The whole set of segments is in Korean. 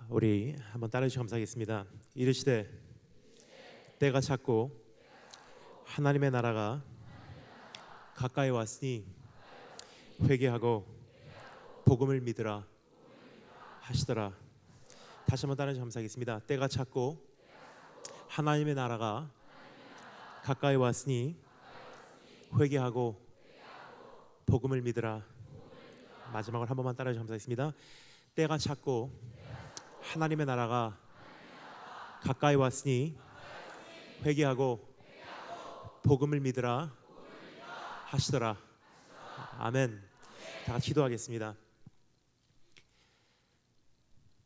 우리 한번 따라주시면 감사하겠습니다. 이르시되 때가 찼고 하나님의 나라가 가까이 왔으니 회개하고 복음을 믿으라 하시더라. 다시 한번 따라주시면 감사하겠습니다. 때가 찼고 하나님의 나라가 가까이 왔으니 회개하고 복음을 믿으라. 마지막으로 한 번만 따라주시면 감사하겠습니다. 때가 찼고 하나님의 나라가 가까이 왔으니 회개하고 복음을 믿으라 하시더라. 아멘. 다 같이 기도하겠습니다.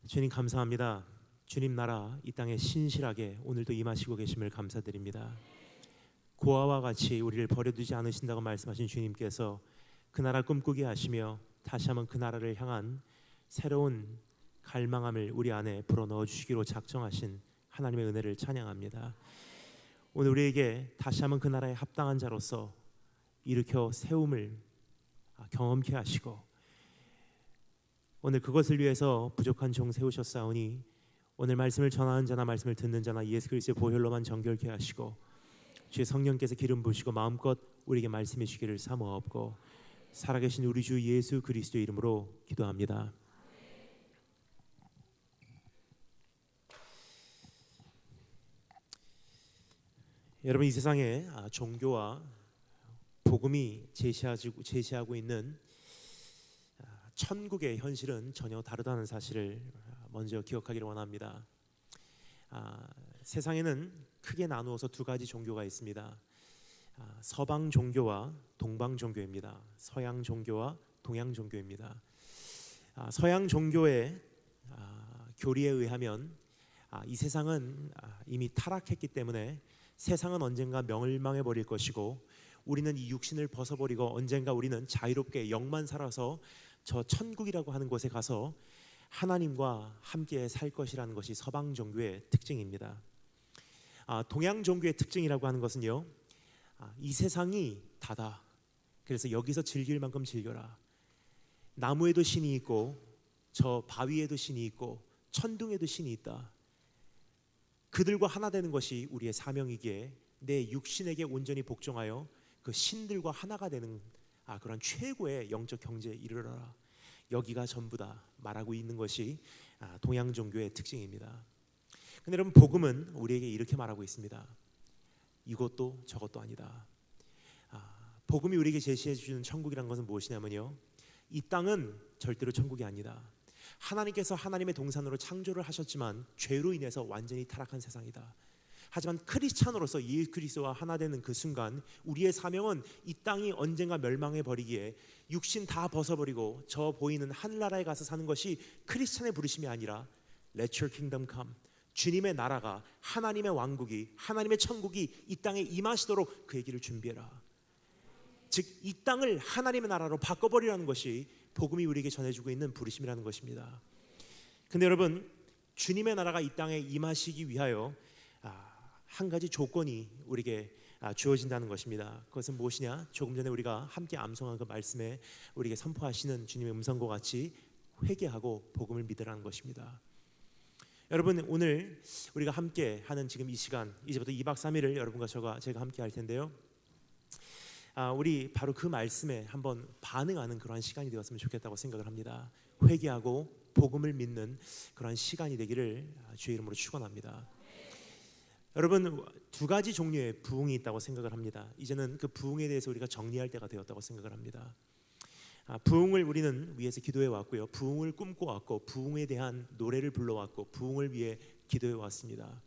주님 감사합니다. 주님 나라 이 땅에 신실하게 오늘도 임하시고 계심을 감사드립니다. 고아와 같이 우리를 버려두지 않으신다고 말씀하신 주님께서 그 나라 꿈꾸게 하시며 다시 한번 그 나라를 향한 새로운 갈망함을 우리 안에 불어넣어 주시기로 작정하신 하나님의 은혜를 찬양합니다. 오늘 우리에게 다시 한번 그 나라에 합당한 자로서 일으켜 세움을 경험케 하시고 오늘 그것을 위해서 부족한 종 세우셨사오니 오늘 말씀을 전하는 자나 말씀을 듣는 자나 예수 그리스도의 보혈로만 정결케 하시고 주의 성령께서 기름 부으시고 마음껏 우리에게 말씀해 주시기를 사모하옵고 살아계신 우리 주 예수 그리스도의 이름으로 기도합니다. 여러분, 이 세상에 종교와 복음이 제시하고 있는 천국의 현실은 전혀 다르다는 사실을 먼저 기억하기를 원합니다. 세상에는 크게 나누어서 두 가지 종교가 있습니다. 서방 종교와 동방 종교입니다. 서양 종교와 동양 종교입니다. 서양 종교의 교리에 의하면 이 세상은 이미 타락했기 때문에 세상은 언젠가 멸망해 버릴 것이고 우리는 이 육신을 벗어버리고 언젠가 우리는 자유롭게 영만 살아서 저 천국이라고 하는 곳에 가서 하나님과 함께 살 것이라는 것이 서방 종교의 특징입니다. 동양 종교의 특징이라고 하는 것은요, 이 세상이 다다. 그래서 여기서 즐길 만큼 즐겨라. 나무에도 신이 있고 저 바위에도 신이 있고 천둥에도 신이 있다. 그들과 하나 되는 것이 우리의 사명이기에 내 육신에게 온전히 복종하여 그 신들과 하나가 되는 그런 최고의 영적 경지에 이르러라. 여기가 전부다 말하고 있는 것이 동양 종교의 특징입니다. 근데 여러분, 복음은 우리에게 이렇게 말하고 있습니다. 이것도 저것도 아니다. 복음이 우리에게 제시해 주는 천국이란 것은 무엇이냐면요, 이 땅은 절대로 천국이 아니다. 하나님께서 하나님의 동산으로 창조를 하셨지만 죄로 인해서 완전히 타락한 세상이다. 하지만 크리스찬으로서 예수 그리스도와 하나 되는 그 순간 우리의 사명은 이 땅이 언젠가 멸망해 버리기에 육신 다 벗어버리고 저 보이는 하늘나라에 가서 사는 것이 크리스찬의 부르심이 아니라 Let your kingdom come, 주님의 나라가, 하나님의 왕국이, 하나님의 천국이 이 땅에 임하시도록 그 얘기를 준비해라. 즉 이 땅을 하나님의 나라로 바꿔버리라는 것이 복음이 우리에게 전해주고 있는 부르심이라는 것입니다. 근데 여러분, 주님의 나라가 이 땅에 임하시기 위하여 한 가지 조건이 우리에게 주어진다는 것입니다. 그것은 무엇이냐? 조금 전에 우리가 함께 암송한 그 말씀에 우리에게 선포하시는 주님의 음성과 같이 회개하고 복음을 믿으라는 것입니다. 여러분, 오늘 우리가 함께 하는 지금 이 시간, 이제부터 2박 3일을 여러분과 제가 함께 할 텐데요, 우리 바로 그 말씀에 한번 반응하는 그러한 시간이 되었으면 좋겠다고 생각을 합니다. 회개하고 복음을 믿는 그러한 시간이 되기를 주의 이름으로 축원합니다. 여러분, 두 가지 종류의 부흥이 있다고 생각을 합니다. 이제는 그 부흥에 대해서 우리가 정리할 때가 되었다고 생각을 합니다. 부흥을 우리는 위해서 기도해 왔고요, 부흥을 꿈꿔왔고 부흥에 대한 노래를 불러왔고 부흥을 위해 기도해 왔습니다.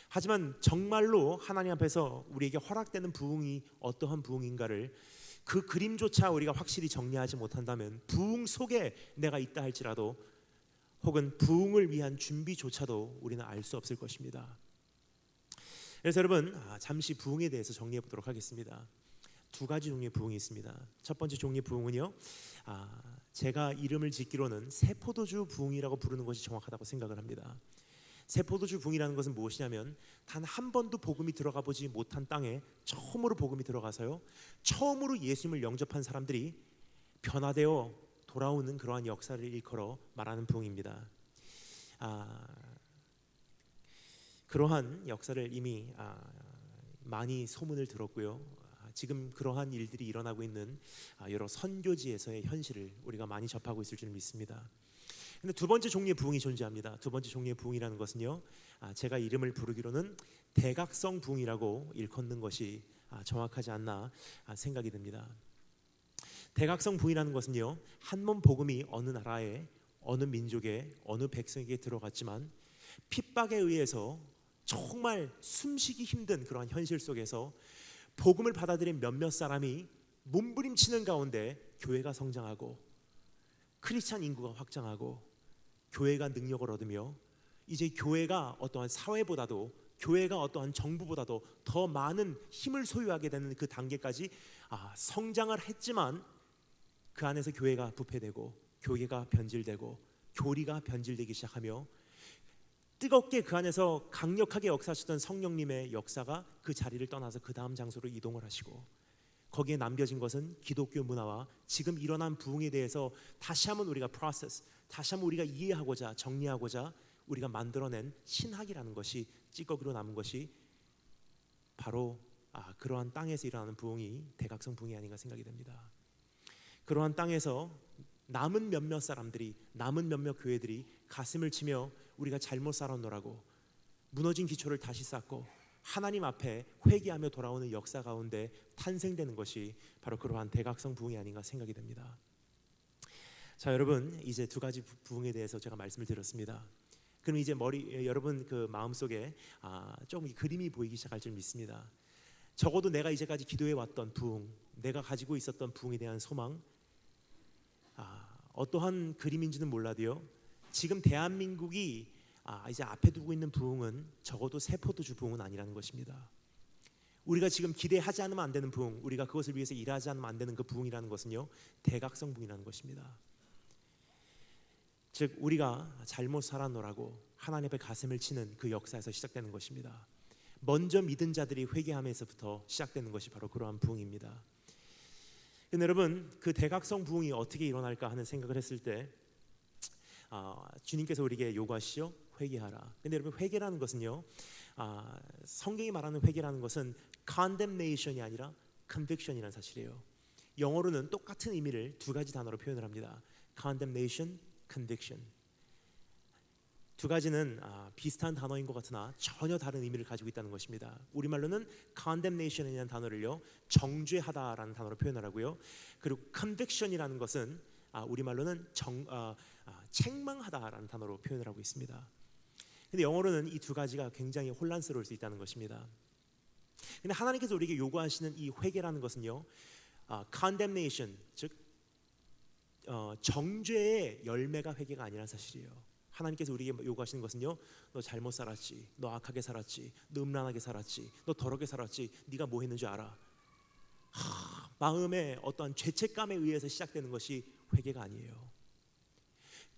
하지만 정말로 하나님 앞에서 우리에게 허락되는 부흥이 어떠한 부흥인가를 그 그림조차 우리가 확실히 정리하지 못한다면 부흥 속에 내가 있다 할지라도 혹은 부흥을 위한 준비조차도 우리는 알 수 없을 것입니다. 그래서 여러분, 잠시 부흥에 대해서 정리해 보도록 하겠습니다. 두 가지 종류의 부흥이 있습니다. 첫 번째 종류의 부흥은요, 제가 이름을 짓기로는 새포도주 부흥이라고 부르는 것이 정확하다고 생각을 합니다. 새포도주 부흥이라는 것은 무엇이냐면 단 한 번도 복음이 들어가 보지 못한 땅에 처음으로 복음이 들어가서요, 처음으로 예수님을 영접한 사람들이 변화되어 돌아오는 그러한 역사를 일컬어 말하는 부흥입니다. 그러한 역사를 이미 많이 소문을 들었고요. 지금 그러한 일들이 일어나고 있는 여러 선교지에서의 현실을 우리가 많이 접하고 있을 줄 믿습니다. 근데 두 번째 종류의 부흥이 존재합니다. 두 번째 종류의 부흥이라는 것은요, 제가 이름을 부르기로는 대각성 부흥이라고 일컫는 것이 정확하지 않나 생각이 듭니다. 대각성 부흥이라는 것은요, 한 몸 복음이 어느 나라에, 어느 민족에, 어느 백성에게 들어갔지만 핍박에 의해서 정말 숨쉬기 힘든 그러한 현실 속에서 복음을 받아들인 몇몇 사람이 몸부림치는 가운데 교회가 성장하고 크리스찬 인구가 확장하고 교회가 능력을 얻으며 이제 교회가 어떠한 사회보다도, 교회가 어떠한 정부보다도 더 많은 힘을 소유하게 되는 그 단계까지 성장을 했지만 그 안에서 교회가 부패되고 교회가 변질되고 교리가 변질되기 시작하며 뜨겁게 그 안에서 강력하게 역사하시던 성령님의 역사가 그 자리를 떠나서 그 다음 장소로 이동을 하시고 거기에 남겨진 것은 기독교 문화와 지금 일어난 부흥에 대해서 다시 한번 우리가 프로세스, 다시 한번 우리가 이해하고자 정리하고자 우리가 만들어낸 신학이라는 것이 찌꺼기로 남은 것이 바로 그러한 땅에서 일어나는 부흥이 대각성 부흥이 아닌가 생각이 됩니다. 그러한 땅에서 남은 몇몇 사람들이, 남은 몇몇 교회들이 가슴을 치며 우리가 잘못 살았노라고 무너진 기초를 다시 쌓고 하나님 앞에 회개하며 돌아오는 역사 가운데 탄생되는 것이 바로 그러한 대각성 부흥이 아닌가 생각이 됩니다. 자, 여러분, 이제 두 가지 부흥에 대해서 제가 말씀을 드렸습니다. 그럼 이제 여러분 그 마음속에 조금 그림이 보이기 시작할 줄 믿습니다. 적어도 내가 이제까지 기도해 왔던 부흥, 내가 가지고 있었던 부흥에 대한 소망, 어떠한 그림인지는 몰라도요, 지금 대한민국이 이제 앞에 두고 있는 부흥은 적어도 세포도주 부흥은 아니라는 것입니다. 우리가 지금 기대하지 않으면 안 되는 부흥, 우리가 그것을 위해서 일하지 않으면 안 되는 그 부흥이라는 것은요, 대각성 부흥이라는 것입니다. 즉 우리가 잘못 살았노라고 하나님 앞에 가슴을 치는 그 역사에서 시작되는 것입니다. 먼저 믿은 자들이 회개하면서부터 시작되는 것이 바로 그러한 부흥입니다. 근데 여러분, 그 대각성 부흥이 어떻게 일어날까 하는 생각을 했을 때 주님께서 우리에게 요구하시죠. 회개하라. 근데 여러분, 회개라는 것은요, 성경이 말하는 회개라는 것은 condemnation이 아니라 conviction이라는 사실이에요. 영어로는 똑같은 의미를 두 가지 단어로 표현을 합니다. condemnation, conviction. 두 가지는 비슷한 단어인 것 같으나 전혀 다른 의미를 가지고 있다는 것입니다. 우리말로는 condemnation이라는 단어를요, 정죄하다라는 단어로 표현을 하고요. 그리고 conviction이라는 것은 우리말로는 책망하다라는 단어로 표현을 하고 있습니다. 근데 영어로는 이 두 가지가 굉장히 혼란스러울 수 있다는 것입니다. 근데 하나님께서 우리에게 요구하시는 이 회개라는 것은요, condemnation, 즉 정죄의 열매가 회개가 아니라는 사실이에요. 하나님께서 우리에게 요구하시는 것은요, 너 잘못 살았지, 너 악하게 살았지, 너 음란하게 살았지, 너 더럽게 살았지, 네가 뭐 했는 줄 알아. 마음에 어떠한 죄책감에 의해서 시작되는 것이 회개가 아니에요.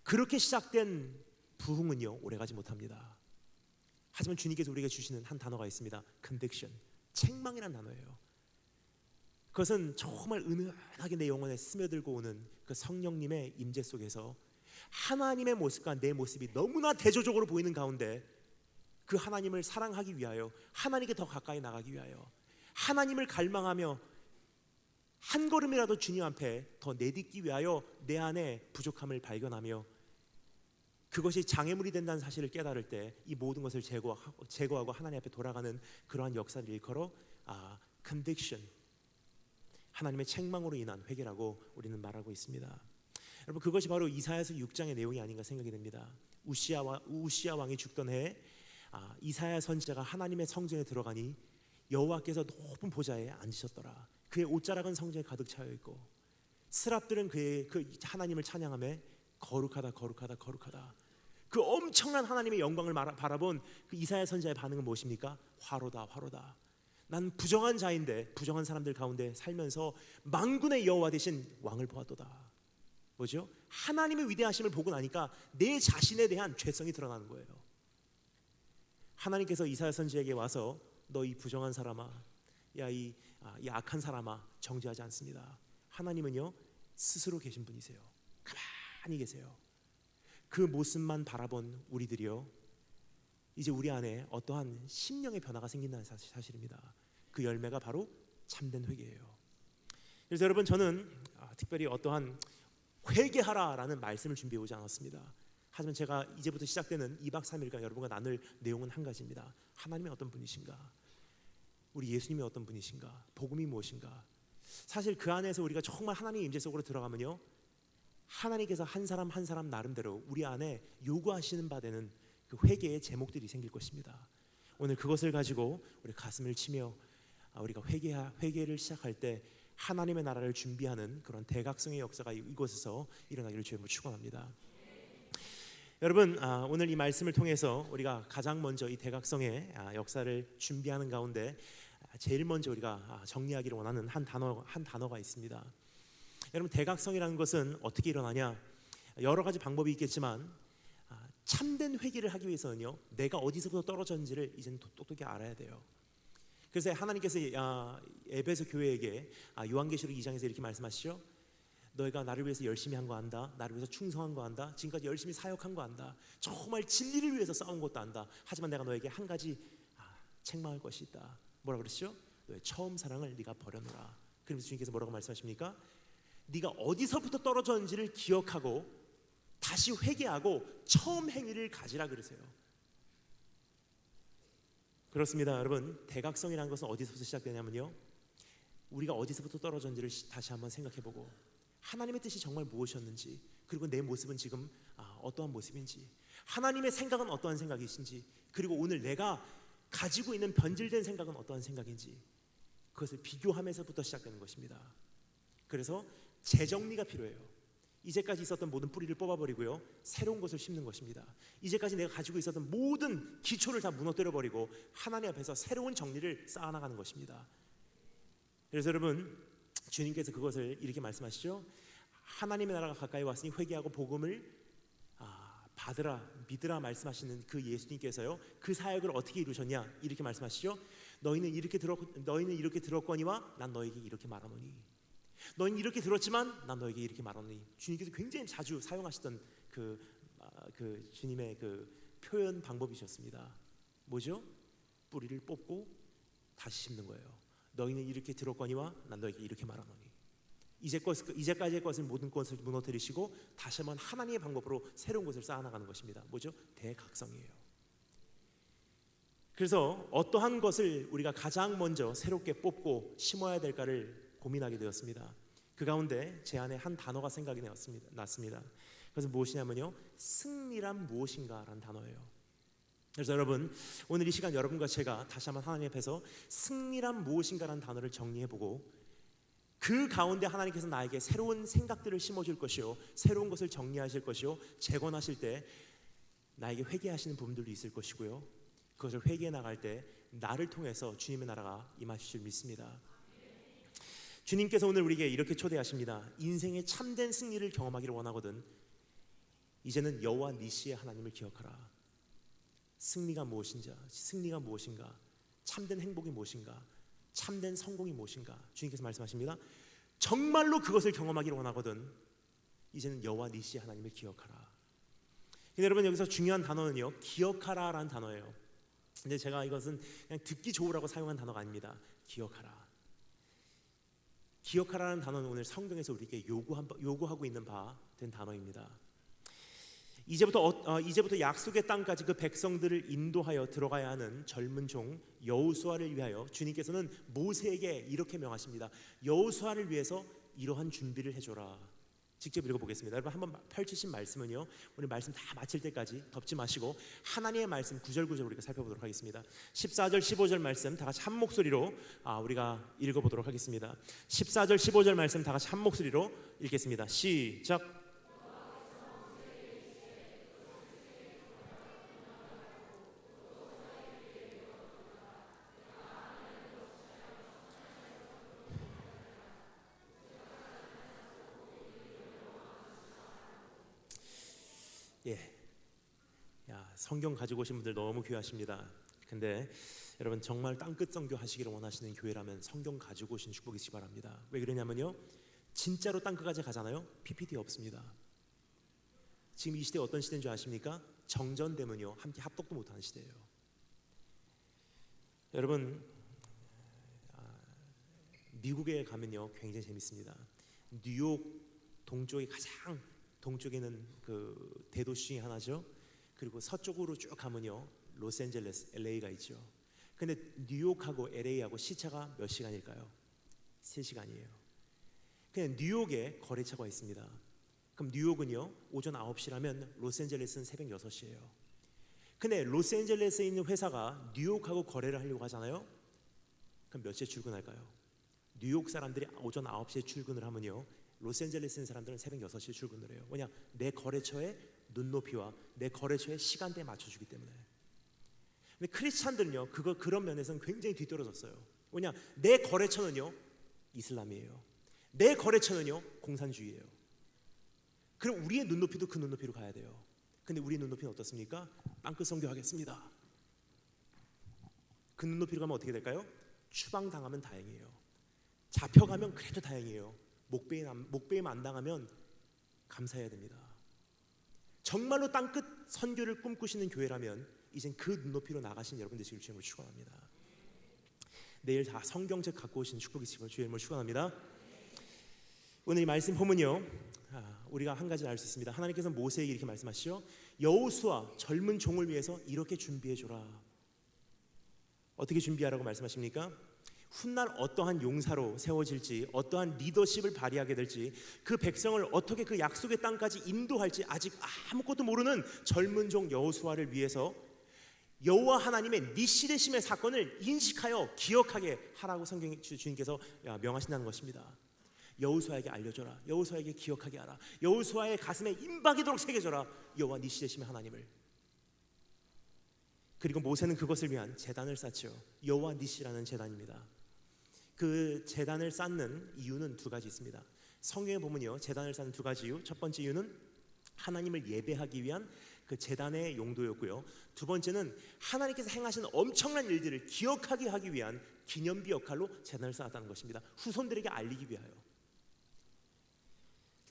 그렇게 시작된 부흥은요, 오래가지 못합니다. 하지만 주님께서 우리에게 주시는 한 단어가 있습니다. conviction, 책망이라는 단어예요. 그것은 정말 은은하게 내 영혼에 스며들고 오는 그 성령님의 임재 속에서 하나님의 모습과 내 모습이 너무나 대조적으로 보이는 가운데 그 하나님을 사랑하기 위하여, 하나님께 더 가까이 나가기 위하여, 하나님을 갈망하며 한 걸음이라도 주님 앞에 더 내딛기 위하여 내 안에 부족함을 발견하며 그것이 장애물이 된다는 사실을 깨달을 때 이 모든 것을 제거하고 하나님 앞에 돌아가는 그러한 역사를 일컬어 conviction, 하나님의 책망으로 인한 회개라고 우리는 말하고 있습니다. 여러분, 그것이 바로 이사야서 6장의 내용이 아닌가 생각이 됩니다. 우시야 왕이 죽던 해에 이사야 선지자가 하나님의 성전에 들어가니 여호와께서 높은 보좌에 앉으셨더라. 그의 옷자락은 성전에 가득 차여 있고 스랍들은 그 하나님을 찬양하며 거룩하다 거룩하다 거룩하다. 그 엄청난 하나님의 영광을 바라본 그 이사야 선지자의 반응은 무엇입니까? 화로다 화로다. 난 부정한 자인데 부정한 사람들 가운데 살면서 만군의 여호와 되신 왕을 보았도다. 뭐죠? 하나님의 위대하심을 보고 나니까 내 자신에 대한 죄성이 드러나는 거예요. 하나님께서 이사야 선지자에게 와서 너 이 부정한 사람아, 이 악한 사람아, 정죄하지 않습니다. 하나님은요, 스스로 계신 분이세요. 가만히 계세요. 그 모습만 바라본 우리들이요, 이제 우리 안에 어떠한 심령의 변화가 생긴다는 사실입니다. 그 열매가 바로 참된 회개예요. 그래서 여러분, 저는 특별히 어떠한 회개하라라는 말씀을 준비해 오지 않았습니다. 하지만 제가 이제부터 시작되는 2박 3일간 여러분과 나눌 내용은 한 가지입니다. 하나님이 어떤 분이신가? 우리 예수님이 어떤 분이신가? 복음이 무엇인가? 사실 그 안에서 우리가 정말 하나님의 임재 속으로 들어가면요, 하나님께서 한 사람 한 사람 나름대로 우리 안에 요구하시는 바 되는 그 회개의 제목들이 생길 것입니다. 오늘 그것을 가지고 우리 가슴을 치며 우리가 회개를 시작할 때 하나님의 나라를 준비하는 그런 대각성의 역사가 이곳에서 일어나기를 주님으로 축원합니다. 여러분, 오늘 이 말씀을 통해서 우리가 가장 먼저 이 대각성의 역사를 준비하는 가운데 제일 먼저 우리가 정리하기를 원하는 한 단어가 있습니다. 여러분, 대각성이라는 것은 어떻게 일어나냐? 여러 가지 방법이 있겠지만 참된 회개를 하기 위해서는요, 내가 어디서부터 떨어졌는지를 이제는 똑똑히 알아야 돼요. 그래서 하나님께서 에베소 교회에게 요한계시록 2장에서 이렇게 말씀하시죠. 너희가 나를 위해서 열심히 한 거 안다. 나를 위해서 충성한 거 안다. 지금까지 열심히 사역한 거 안다. 정말 진리를 위해서 싸운 것도 안다. 하지만 내가 너에게 한 가지 책망할 것이 있다. 뭐라 그랬죠? 너의 처음 사랑을 네가 버려놓으라. 그러면서 주님께서 뭐라고 말씀하십니까? 네가 어디서부터 떨어졌는지를 기억하고 다시 회개하고 처음 행위를 가지라 그러세요. 그렇습니다. 여러분, 대각성이라는 것은 어디서부터 시작되냐면요, 우리가 어디서부터 떨어졌는지를 다시 한번 생각해보고 하나님의 뜻이 정말 무엇이었는지, 그리고 내 모습은 지금 어떠한 모습인지, 하나님의 생각은 어떠한 생각이신지, 그리고 오늘 내가 가지고 있는 변질된 생각은 어떠한 생각인지, 그것을 비교하면서부터 시작되는 것입니다. 그래서 재정리가 필요해요. 이제까지 있었던 모든 뿌리를 뽑아버리고요, 새로운 것을 심는 것입니다. 이제까지 내가 가지고 있었던 모든 기초를 다 무너뜨려버리고 하나님 앞에서 새로운 정리를 쌓아나가는 것입니다. 그래서 여러분, 주님께서 그것을 이렇게 말씀하시죠. 하나님의 나라가 가까이 왔으니 회개하고 복음을 받으라, 믿으라 말씀하시는 그 예수님께서요, 그 사역을 어떻게 이루셨냐? 이렇게 말씀하시죠. 너희는 이렇게 들었거니와 난 너에게 이렇게 말하노니. 너희는 이렇게 들었지만 난 너에게 이렇게 말하노니. 주님께서 굉장히 자주 사용하시던 그 주님의 그 표현 방법이셨습니다. 뭐죠? 뿌리를 뽑고 다시 심는 거예요. 너희는 이렇게 들었거니와 난 너에게 이렇게 말하노니. 이제까지의 것을 모든 것을 무너뜨리시고 다시 한번 하나님의 방법으로 새로운 것을 쌓아나가는 것입니다. 뭐죠? 대각성이에요. 그래서 어떠한 것을 우리가 가장 먼저 새롭게 뽑고 심어야 될까를 고민하게 되었습니다. 그 가운데 제 안에 한 단어가 생각이 났습니다. 그래서 무엇이냐면요, 승리란 무엇인가라는 단어예요. 그래서 여러분, 오늘 이 시간 여러분과 제가 다시 한번 하나님 앞에서 승리란 무엇인가라는 단어를 정리해보고 그 가운데 하나님께서 나에게 새로운 생각들을 심어줄 것이요, 새로운 것을 정리하실 것이요, 재건하실 때 나에게 회개하시는 부분들도 있을 것이고요, 그것을 회개해 나갈 때 나를 통해서 주님의 나라가 임하실 줄 믿습니다. 주님께서 오늘 우리에게 이렇게 초대하십니다. 인생의 참된 승리를 경험하기를 원하거든 이제는 여호와 니시의 하나님을 기억하라. 승리가 무엇인가, 참된 행복이 무엇인가, 참된 성공이 무엇인가, 주님께서 말씀하십니다. 정말로 그것을 경험하기를 원하거든 이제는 여호와 니시의 하나님을 기억하라. 근데 여러분, 여기서 중요한 단어는요, 기억하라라는 단어예요. 근데 제가 이것은 그냥 듣기 좋으라고 사용한 단어가 아닙니다. 기억하라는 단어는 오늘 성경에서 우리에게 요구하고 있는 바 된 단어입니다. 이제부터 약속의 땅까지 그 백성들을 인도하여 들어가야 하는 젊은 종 여호수아를 위하여 주님께서는 모세에게 이렇게 명하십니다. 여호수아를 위해서 이러한 준비를 해줘라. 직접 읽어보겠습니다. 여러분, 한번 펼치신 말씀은요, 오늘 말씀 다 마칠 때까지 덮지 마시고 하나님의 말씀 구절구절 우리가 살펴보도록 하겠습니다. 14절 15절 말씀 다 같이 한 목소리로 우리가 읽어보도록 하겠습니다. 14절 15절 말씀 다 같이 한 목소리로 읽겠습니다. 시작. 성경 가지고 오신 분들 너무 귀하십니다. 근데 여러분, 정말 땅끝 선교 하시기를 원하시는 교회라면 성경 가지고 오신 축복이시기 바랍니다. 왜 그러냐면요, 진짜로 땅끝까지 가잖아요, PPT 없습니다. 지금 이 시대 어떤 시대인 줄 아십니까? 정전되면요 함께 합독도 못하는 시대예요. 여러분, 미국에 가면요 굉장히 재밌습니다. 뉴욕 동쪽이 가장 동쪽에는 그 대도시 중에 하나죠. 그리고 서쪽으로 쭉 가면요 로스앤젤레스, LA가 있죠. 근데 뉴욕하고 LA하고 시차가 몇 시간일까요? 3시간이에요. 그냥 뉴욕에 거래처가 있습니다. 그럼 뉴욕은요 오전 9시라면 로스앤젤레스는 새벽 6시예요. 근데 로스앤젤레스에 있는 회사가 뉴욕하고 거래를 하려고 하잖아요. 그럼 몇 시에 출근할까요? 뉴욕 사람들이 오전 9시에 출근을 하면요 로스앤젤레스 있는 사람들은 새벽 6시에 출근을 해요. 왜냐? 내 거래처의 눈높이와 내 거래처의 시간대에 맞춰주기 때문에. 근데 크리스찬들은요 그런 면에서는 굉장히 뒤떨어졌어요. 왜냐? 내 거래처는요 이슬람이에요. 내 거래처는요 공산주의예요. 그럼 우리의 눈높이도 그 눈높이로 가야 돼요. 근데 우리의 눈높이는 어떻습니까? 빵끝 선교하겠습니다. 그 눈높이로 가면 어떻게 될까요? 추방당하면 다행이에요. 잡혀가면 그래도 다행이에요. 목배임 안 당하면 감사해야 됩니다. 정말로 땅끝 선교를 꿈꾸시는 교회라면 이젠 그 눈높이로 나가신 여러분 되시길 주님을 축원합니다. 내일 다 성경책 갖고 오시는 축복이 있으시길 주님을 축원합니다. 오늘 이 말씀 보면요 우리가 한 가지를 알 수 있습니다. 하나님께서 모세에게 이렇게 말씀하시죠. 여호수아 젊은 종을 위해서 이렇게 준비해줘라. 어떻게 준비하라고 말씀하십니까? 훗날 어떠한 용사로 세워질지, 어떠한 리더십을 발휘하게 될지, 그 백성을 어떻게 그 약속의 땅까지 인도할지 아직 아무것도 모르는 젊은 종 여호수아를 위해서 여호와 하나님의 니시 되심의 사건을 인식하여 기억하게 하라고 성경 주님께서 명하신다는 것입니다. 여호수아에게 알려줘라. 여호수아에게 기억하게 하라. 여호수아의 가슴에 임박이도록 새겨줘라. 여호와 니시 되심의 하나님을. 그리고 모세는 그것을 위한 제단을 쌓죠. 여호와 니시라는 제단입니다. 그 제단을 쌓는 이유는 두 가지 있습니다. 성경에 보면요 제단을 쌓는 두 가지 이유. 첫 번째 이유는 하나님을 예배하기 위한 그 제단의 용도였고요. 두 번째는 하나님께서 행하신 엄청난 일들을 기억하게 하기 위한 기념비 역할로 제단을 쌓았다는 것입니다. 후손들에게 알리기 위하여.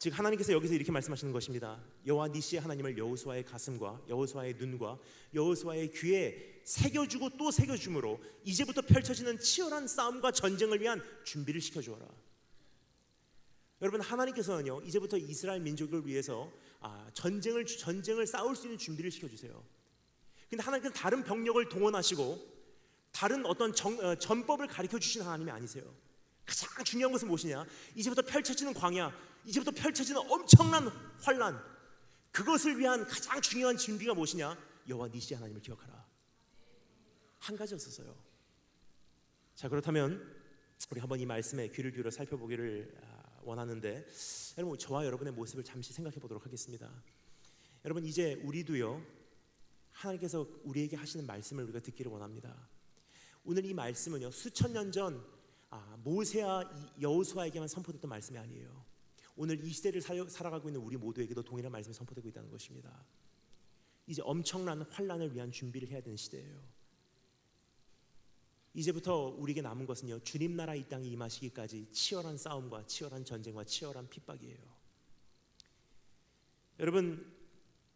즉 하나님께서 여기서 이렇게 말씀하시는 것입니다. 여호와 니시의 하나님을 여호수아의 가슴과 여호수아의 눈과 여호수아의 귀에 새겨주고 또 새겨줌으로 이제부터 펼쳐지는 치열한 싸움과 전쟁을 위한 준비를 시켜주어라. 여러분, 하나님께서는요 이제부터 이스라엘 민족을 위해서 전쟁을 싸울 수 있는 준비를 시켜주세요. 근데 하나님께서 다른 병력을 동원하시고 다른 어떤 전법을 가르쳐 주신 하나님이 아니세요. 가장 중요한 것은 무엇이냐? 이제부터 펼쳐지는 광야, 이제부터 펼쳐지는 엄청난 환란, 그것을 위한 가장 중요한 준비가 무엇이냐? 여호와 니시 하나님을 기억하라. 한 가지였었어요. 자, 그렇다면 우리 한번 이 말씀에 귀를 기울여 살펴보기를 원하는데, 여러분 저와 여러분의 모습을 잠시 생각해 보도록 하겠습니다. 여러분, 이제 우리도요 하나님께서 우리에게 하시는 말씀을 우리가 듣기를 원합니다. 오늘 이 말씀은요 수천 년 전 모세와 여호수아에게만 선포됐던 말씀이 아니에요. 오늘 이 시대를 살아가고 있는 우리 모두에게도 동일한 말씀이 선포되고 있다는 것입니다. 이제 엄청난 환란을 위한 준비를 해야 되는 시대예요. 이제부터 우리에게 남은 것은요 주님 나라 이 땅에 임하시기까지 치열한 싸움과 치열한 전쟁과 치열한 핍박이에요. 여러분,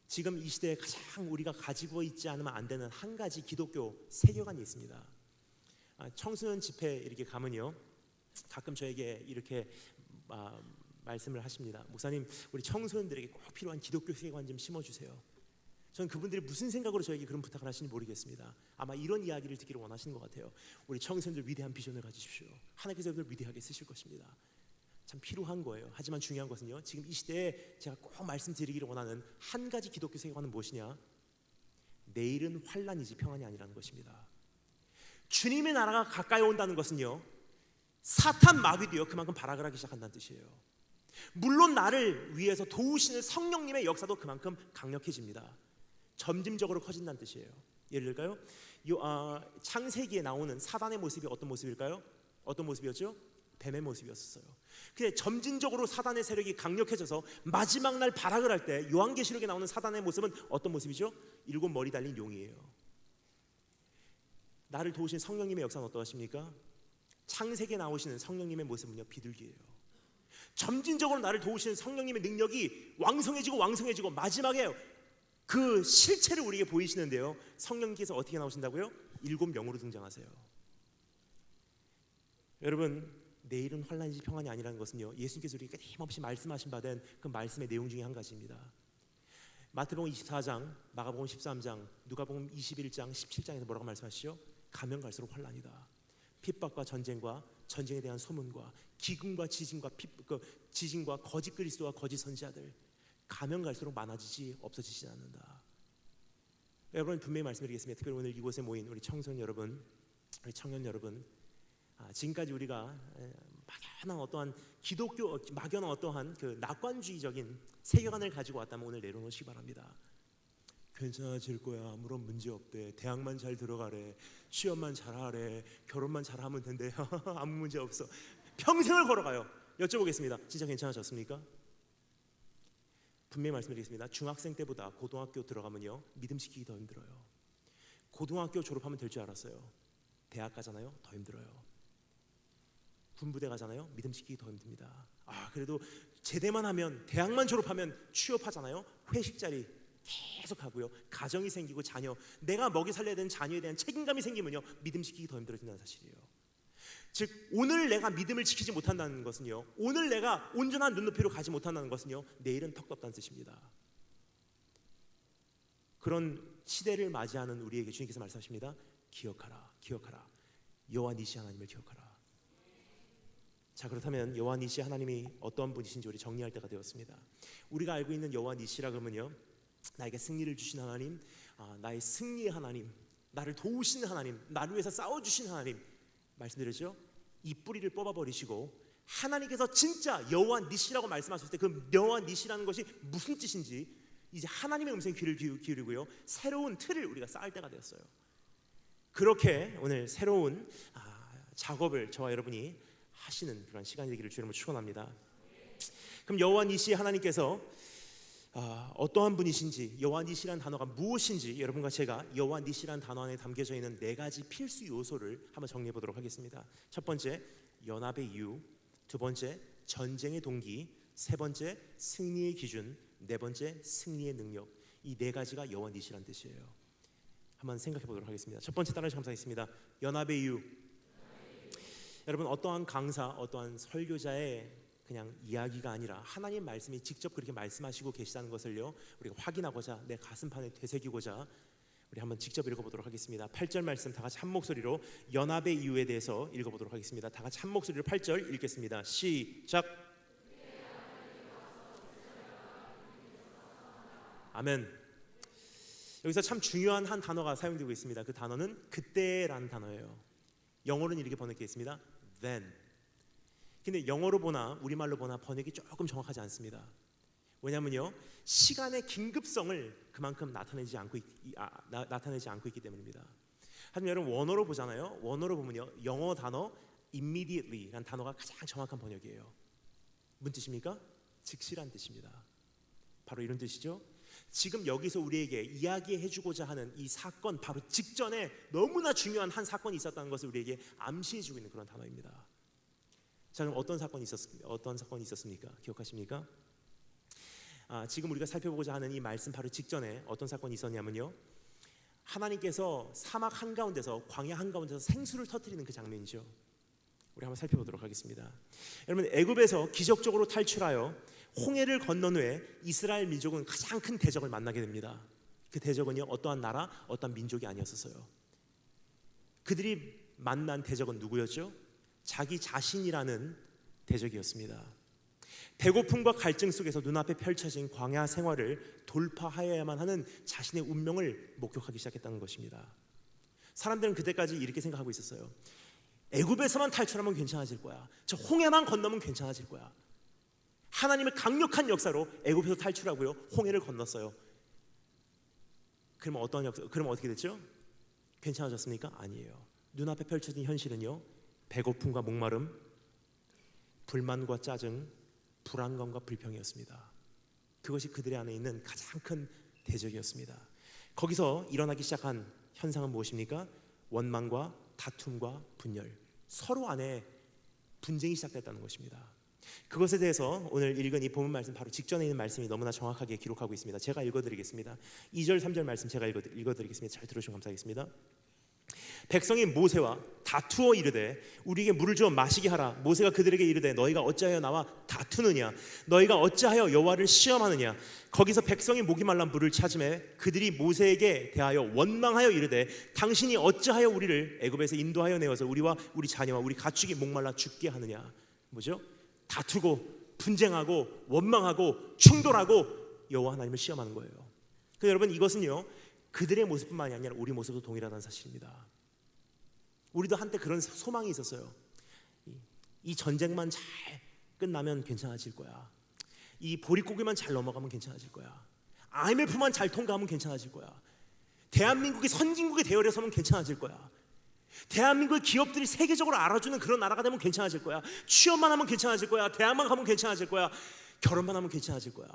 지금 이 시대에 가장 우리가 가지고 있지 않으면 안 되는 한 가지 기독교 세계관이 있습니다. 청소년 집회 이렇게 가면요 가끔 저에게 이렇게 말씀을 하십니다. 목사님, 우리 청소년들에게 꼭 필요한 기독교 세계관 좀 심어주세요. 저는 그분들이 무슨 생각으로 저에게 그런 부탁을 하시는지 모르겠습니다. 아마 이런 이야기를 듣기를 원하시는 것 같아요. 우리 청소년들 위대한 비전을 가지십시오. 하나님께서 그들 위대하게 쓰실 것입니다. 참 필요한 거예요. 하지만 중요한 것은요 지금 이 시대에 제가 꼭 말씀드리기를 원하는 한 가지 기독교 세계관은 무엇이냐? 내일은 환란이지 평안이 아니라는 것입니다. 주님의 나라가 가까이 온다는 것은요 사탄 마귀도요 그만큼 발악을 하기 시작한다는 뜻이에요. 물론 나를 위해서 도우시는 성령님의 역사도 그만큼 강력해집니다. 점진적으로 커진다는 뜻이에요. 예를 들까요? 창세기에 나오는 사단의 모습이 어떤 모습일까요? 어떤 모습이었죠? 뱀의 모습이었어요. 근데 점진적으로 사단의 세력이 강력해져서 마지막 날 발악을 할 때 요한계시록에 나오는 사단의 모습은 어떤 모습이죠? 7 머리 달린 용이에요. 나를 도우신 성령님의 역사는 어떠하십니까? 창세기에 나오시는 성령님의 모습은요 비둘기예요. 점진적으로 나를 도우시는 성령님의 능력이 왕성해지고 마지막에 그 실체를 우리에게 보이시는데요, 성령님께서 어떻게 나오신다고요? 7명으로 등장하세요. 여러분, 내일은 환란이지 평안이 아니라는 것은요, 예수님께서 우리에게 힘없이 말씀하신 바 된 그 말씀의 내용 중에 한 가지입니다. 마태복음 24장, 마가복음 13장, 누가복음 21장, 17장에서 뭐라고 말씀하시죠? 가면 갈수록 환란이다. 핍박과 전쟁과 전쟁에 대한 소문과 기근과 지진과 거짓 그리스도와 거짓 선지자들, 가면 갈수록 많아지지 없어지지 않는다. 여러분, 분명히 말씀드리겠습니다. 특별히 오늘 이곳에 모인 우리 청소년 여러분, 우리 청년 여러분, 지금까지 우리가 막연한 어떠한 그 낙관주의적인 세계관을 가지고 왔다면 오늘 내려놓으시기 바랍니다. 괜찮아질 거야, 아무런 문제 없대, 대학만 잘 들어가래, 취업만 잘하래, 결혼만 잘하면 된대, 아무 문제 없어. 평생을 걸어가요. 여쭤보겠습니다. 진짜 괜찮아졌습니까? 분명히 말씀드리겠습니다. 중학생 때보다 고등학교 들어가면요, 믿음 지키기 더 힘들어요. 고등학교 졸업하면 될 줄 알았어요. 대학 가잖아요, 더 힘들어요. 군부대 가잖아요, 믿음 지키기 더 힘듭니다. 그래도 제대만 하면, 대학만 졸업하면 취업하잖아요, 회식 자리 계속 하고요, 가정이 생기고 자녀, 내가 먹이 살려야 되는 자녀에 대한 책임감이 생기면요, 믿음 지키기 더 힘들어진다는 사실이에요. 즉, 오늘 내가 믿음을 지키지 못한다는 것은요, 오늘 내가 온전한 눈높이로 가지 못한다는 것은요, 내일은 턱도 없다는 뜻입니다. 그런 시대를 맞이하는 우리에게 주님께서 말씀하십니다. 기억하라, 기억하라. 여호와 니시 하나님을 기억하라. 자, 그렇다면 여호와 니시 하나님이 어떤 분이신지 우리 정리할 때가 되었습니다. 우리가 알고 있는 여호와 니시라 그러면요, 나에게 승리를 주신 하나님, 나의 승리의 하나님, 나를 도우시는 하나님, 나를 위해서 싸워주신 하나님 말씀드렸죠. 이 뿌리를 뽑아버리시고 하나님께서 진짜 여호와 니시라고 말씀하셨을 때 그 여호와 니시라는 것이 무슨 뜻인지 이제 하나님의 음성에 귀를 기울이고요, 새로운 틀을 우리가 쌓을 때가 되었어요. 그렇게 오늘 새로운 작업을 저와 여러분이 하시는 그런 시간이 되기를 주님으로 축원합니다. 그럼 여호와 니시 하나님께서 어떠한 분이신지, 여호와 니시라는 단어가 무엇인지 여러분과 제가 여호와 니시라는 단어 안에 담겨져 있는 4가지 필수 요소를 한번 정리해 보도록 하겠습니다. 첫 번째, 연합의 이유. 두 번째, 전쟁의 동기. 세 번째, 승리의 기준. 네 번째, 승리의 능력. 이 4가지가 여호와 니시라는 뜻이에요. 한번 생각해 보도록 하겠습니다. 첫 번째, 따라서 감사하겠습니다. 연합의 이유. 여러분, 어떠한 강사, 어떠한 설교자의 그냥 이야기가 아니라 하나님 말씀이 직접 그렇게 말씀하시고 계시다는 것을요, 우리가 확인하고자, 내 가슴판에 되새기고자 우리 한번 직접 읽어보도록 하겠습니다. 8절 말씀 다 같이 한 목소리로 연합의 이유에 대해서 읽어보도록 하겠습니다. 다 같이 한 목소리로 8절 읽겠습니다. 시작. 아멘. 여기서 참 중요한 한 단어가 사용되고 있습니다. 그 단어는 그때라는 단어예요. 영어로는 이렇게 번역되어 있습니다. then. 근데 영어로 보나 우리말로 보나 번역이 조금 정확하지 않습니다. 왜냐하면요, 시간의 긴급성을 그만큼 나타내지 않고 있기 때문입니다. 하지만 여러분, 원어로 보잖아요. 원어로 보면요, 영어 단어 immediately라는 단어가 가장 정확한 번역이에요. 무슨 뜻입니까? 즉시란 뜻입니다. 바로 이런 뜻이죠. 지금 여기서 우리에게 이야기해주고자 하는 이 사건 바로 직전에 너무나 중요한 한 사건이 있었다는 것을 우리에게 암시해주고 있는 그런 단어입니다. 자, 그럼 어떤 사건이 있었습니까? 기억하십니까? 지금 우리가 살펴보고자 하는 이 말씀 바로 직전에 어떤 사건이 있었냐면요, 하나님께서 사막 한가운데서, 광야 한가운데서 생수를 터뜨리는 그 장면이죠. 우리 한번 살펴보도록 하겠습니다. 여러분, 애굽에서 기적적으로 탈출하여 홍해를 건넌 후에 이스라엘 민족은 가장 큰 대적을 만나게 됩니다. 그 대적은요, 어떠한 나라, 어떠한 민족이 아니었어요. 그들이 만난 대적은 누구였죠? 자기 자신이라는 대적이었습니다. 배고픔과 갈증 속에서 눈앞에 펼쳐진 광야 생활을 돌파하여야만 하는 자신의 운명을 목격하기 시작했다는 것입니다. 사람들은 그때까지 이렇게 생각하고 있었어요. 애굽에서만 탈출하면 괜찮아질 거야. 저 홍해만 건너면 괜찮아질 거야. 하나님의 강력한 역사로 애굽에서 탈출하고요, 홍해를 건넜어요. 그럼 어떻게 됐죠? 괜찮아졌습니까? 아니에요. 눈앞에 펼쳐진 현실은요, 배고픔과 목마름, 불만과 짜증, 불안감과 불평이었습니다. 그것이 그들의 안에 있는 가장 큰 대적이었습니다. 거기서 일어나기 시작한 현상은 무엇입니까? 원망과 다툼과 분열, 서로 안에 분쟁이 시작됐다는 것입니다. 그것에 대해서 오늘 읽은 이 본문 말씀 바로 직전에 있는 말씀이 너무나 정확하게 기록하고 있습니다. 제가 읽어드리겠습니다. 2절 3절 말씀 제가 읽어드리겠습니다. 잘 들으시면 감사하겠습니다. 백성이 모세와 다투어 이르되 우리에게 물을 주어 마시게 하라. 모세가 그들에게 이르되 너희가 어찌하여 나와 다투느냐? 너희가 어찌하여 여호와를 시험하느냐? 거기서 백성이 목이 말라 물을 찾으매 그들이 모세에게 대하여 원망하여 이르되 당신이 어찌하여 우리를 애굽에서 인도하여 내어서 우리와 우리 자녀와 우리 가축이 목말라 죽게 하느냐? 뭐죠? 다투고 분쟁하고 원망하고 충돌하고 여호와 하나님을 시험하는 거예요. 그래서 여러분, 이것은요 그들의 모습뿐만이 아니라 우리 모습도 동일하다는 사실입니다. 우리도 한때 그런 소망이 있었어요. 이 전쟁만 잘 끝나면 괜찮아질 거야. 이 보릿고개만 잘 넘어가면 괜찮아질 거야. IMF만 잘 통과하면 괜찮아질 거야. 대한민국이 선진국의 대열에 서면 괜찮아질 거야. 대한민국의 기업들이 세계적으로 알아주는 그런 나라가 되면 괜찮아질 거야. 취업만 하면 괜찮아질 거야. 대학만 가면 괜찮아질 거야. 결혼만 하면 괜찮아질 거야.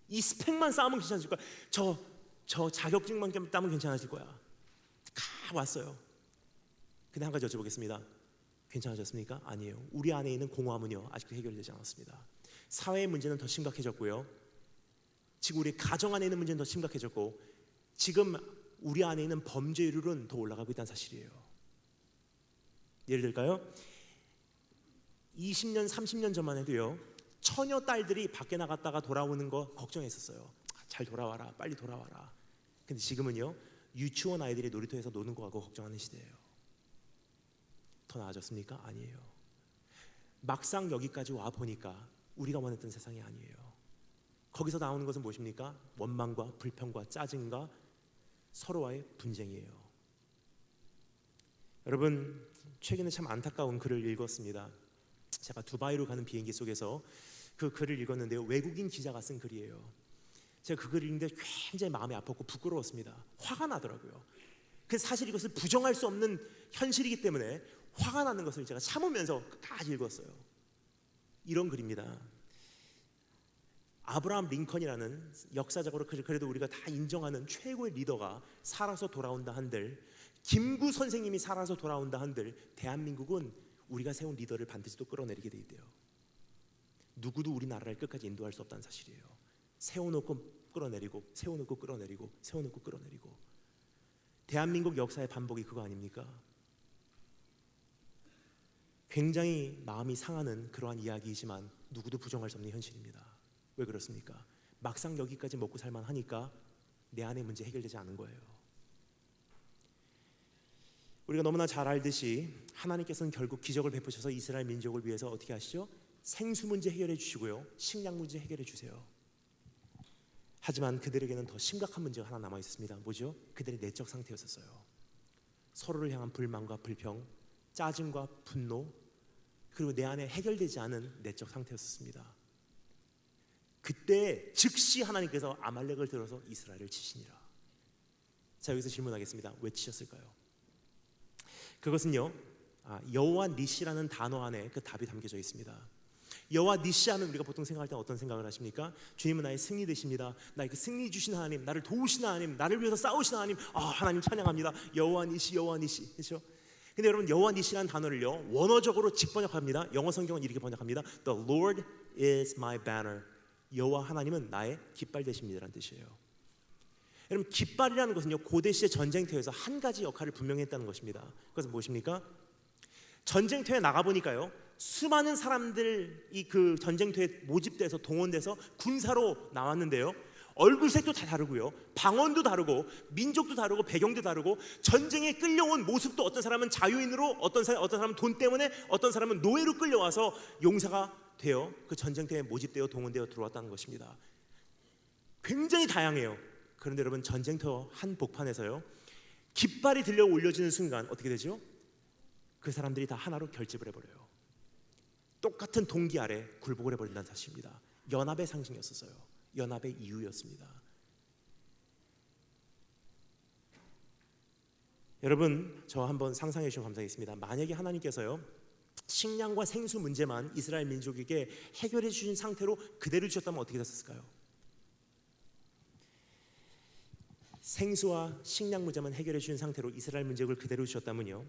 이 스펙만 쌓으면 괜찮아질 거야. 저 자격증만 따면 괜찮아질 거야. 다 왔어요. 근데 한 가지 여쭤보겠습니다. 괜찮아졌습니까? 아니에요. 우리 안에 있는 공허함은요 아직도 해결되지 않았습니다. 사회의 문제는 더 심각해졌고요, 지금 우리 가정 안에 있는 문제는 더 심각해졌고, 지금 우리 안에 있는 범죄율은 더 올라가고 있다는 사실이에요. 예를 들까요? 20년 30년 전만 해도요 처녀 딸들이 밖에 나갔다가 돌아오는 거 걱정했었어요. 잘 돌아와라, 빨리 돌아와라. 근데 지금은요 유치원 아이들이 놀이터에서 노는 거 하고 걱정하는 시대예요. 더 나아졌습니까? 아니에요. 막상 여기까지 와 보니까 우리가 원했던 세상이 아니에요. 거기서 나오는 것은 무엇입니까? 원망과 불평과 짜증과 서로와의 분쟁이에요. 여러분, 최근에 참 안타까운 글을 읽었습니다. 제가 두바이로 가는 비행기 속에서 그 글을 읽었는데요, 외국인 기자가 쓴 글이에요. 제가 그 글을 읽는데 굉장히 마음이 아팠고 부끄러웠습니다. 화가 나더라고요. 그래서 사실 이것을 부정할 수 없는 현실이기 때문에 화가 나는 것을 제가 참으면서 끝까지 읽었어요. 이런 글입니다. 아브라함 링컨이라는 역사적으로 그래도 우리가 다 인정하는 최고의 리더가 살아서 돌아온다 한들, 김구 선생님이 살아서 돌아온다 한들, 대한민국은 우리가 세운 리더를 반드시 또 끌어내리게 돼 있대요. 누구도 우리나라를 끝까지 인도할 수 없다는 사실이에요. 세워놓고 끌어내리고, 세워놓고 끌어내리고, 세워놓고 끌어내리고. 대한민국 역사의 반복이 그거 아닙니까? 굉장히 마음이 상하는 그러한 이야기이지만 누구도 부정할 수 없는 현실입니다. 왜 그렇습니까? 막상 여기까지 먹고 살만 하니까 내 안의 문제 해결되지 않은 거예요. 우리가 너무나 잘 알듯이 하나님께서는 결국 기적을 베푸셔서 이스라엘 민족을 위해서 어떻게 하시죠? 생수 문제 해결해 주시고요, 식량 문제 해결해 주세요. 하지만 그들에게는 더 심각한 문제가 하나 남아 있었습니다. 뭐죠? 그들의 내적 상태였었어요. 서로를 향한 불만과 불평, 짜증과 분노, 그리고 내 안에 해결되지 않은 내적 상태였습니다. 그때 즉시 하나님께서 아말렉을 들어서 이스라엘을 치시니라. 자, 여기서 질문하겠습니다. 왜 치셨을까요? 그것은요 여호와 니시라는 단어 안에 그 답이 담겨져 있습니다. 여호와 니시 하면 우리가 보통 생각할 때 어떤 생각을 하십니까? 주님은 나의 승리 되십니다. 나에게 승리 주신 하나님, 나를 도우신 하나님, 나를 위해서 싸우신 하나님, 하나님 찬양합니다. 여호와 니시, 여호와 니시. 그렇죠? 근데 여러분, 여호와 니시라는 단어를요 원어적으로 직번역합니다. 영어 성경은 이렇게 번역합니다. The Lord is my banner. 여호와 하나님은 나의 깃발 되십니다라는 뜻이에요. 여러분, 깃발이라는 것은요 고대 시대 전쟁터에서 한 가지 역할을 분명히 했다는 것입니다. 그것은 무엇입니까? 전쟁터에 나가 보니까요 수많은 사람들이 그 전쟁터에 모집돼서 동원돼서 군사로 나왔는데요, 얼굴색도 다 다르고요, 방언도 다르고, 민족도 다르고, 배경도 다르고, 전쟁에 끌려온 모습도 어떤 사람은 자유인으로, 어떤 사람은 돈 때문에, 어떤 사람은 노예로 끌려와서 용사가 되어 그 전쟁터에 모집되어 동원되어 들어왔다는 것입니다. 굉장히 다양해요. 그런데 여러분, 전쟁터 한 복판에서요 깃발이 들려 올려지는 순간 어떻게 되죠? 그 사람들이 다 하나로 결집을 해버려요. 똑같은 동기 아래 굴복을 해버린다는 사실입니다. 연합의 상징이었어요. 연합의 이유였습니다. 여러분, 저 한번 상상해 주시면 감사하겠습니다. 만약에 하나님께서요 식량과 생수 문제만 이스라엘 민족에게 해결해 주신 상태로 그대로 주셨다면 어떻게 됐을까요? 생수와 식량 문제만 해결해 주신 상태로 이스라엘 민족을 그대로 주셨다면요,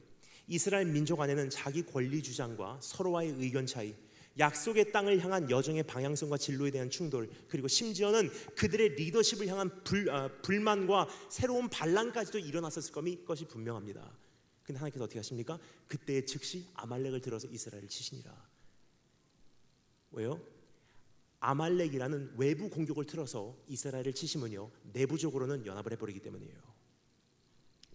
이스라엘 민족 안에는 자기 권리 주장과 서로와의 의견 차이, 약속의 땅을 향한 여정의 방향성과 진로에 대한 충돌, 그리고 심지어는 그들의 리더십을 향한 불만과 새로운 반란까지도 일어났었을 것이 분명합니다. 근데 하나님께서 어떻게 하십니까? 그때 즉시 아말렉을 들어서 이스라엘을 치시니라. 왜요? 아말렉이라는 외부 공격을 틀어서 이스라엘을 치시면요, 내부적으로는 연합을 해버리기 때문이에요.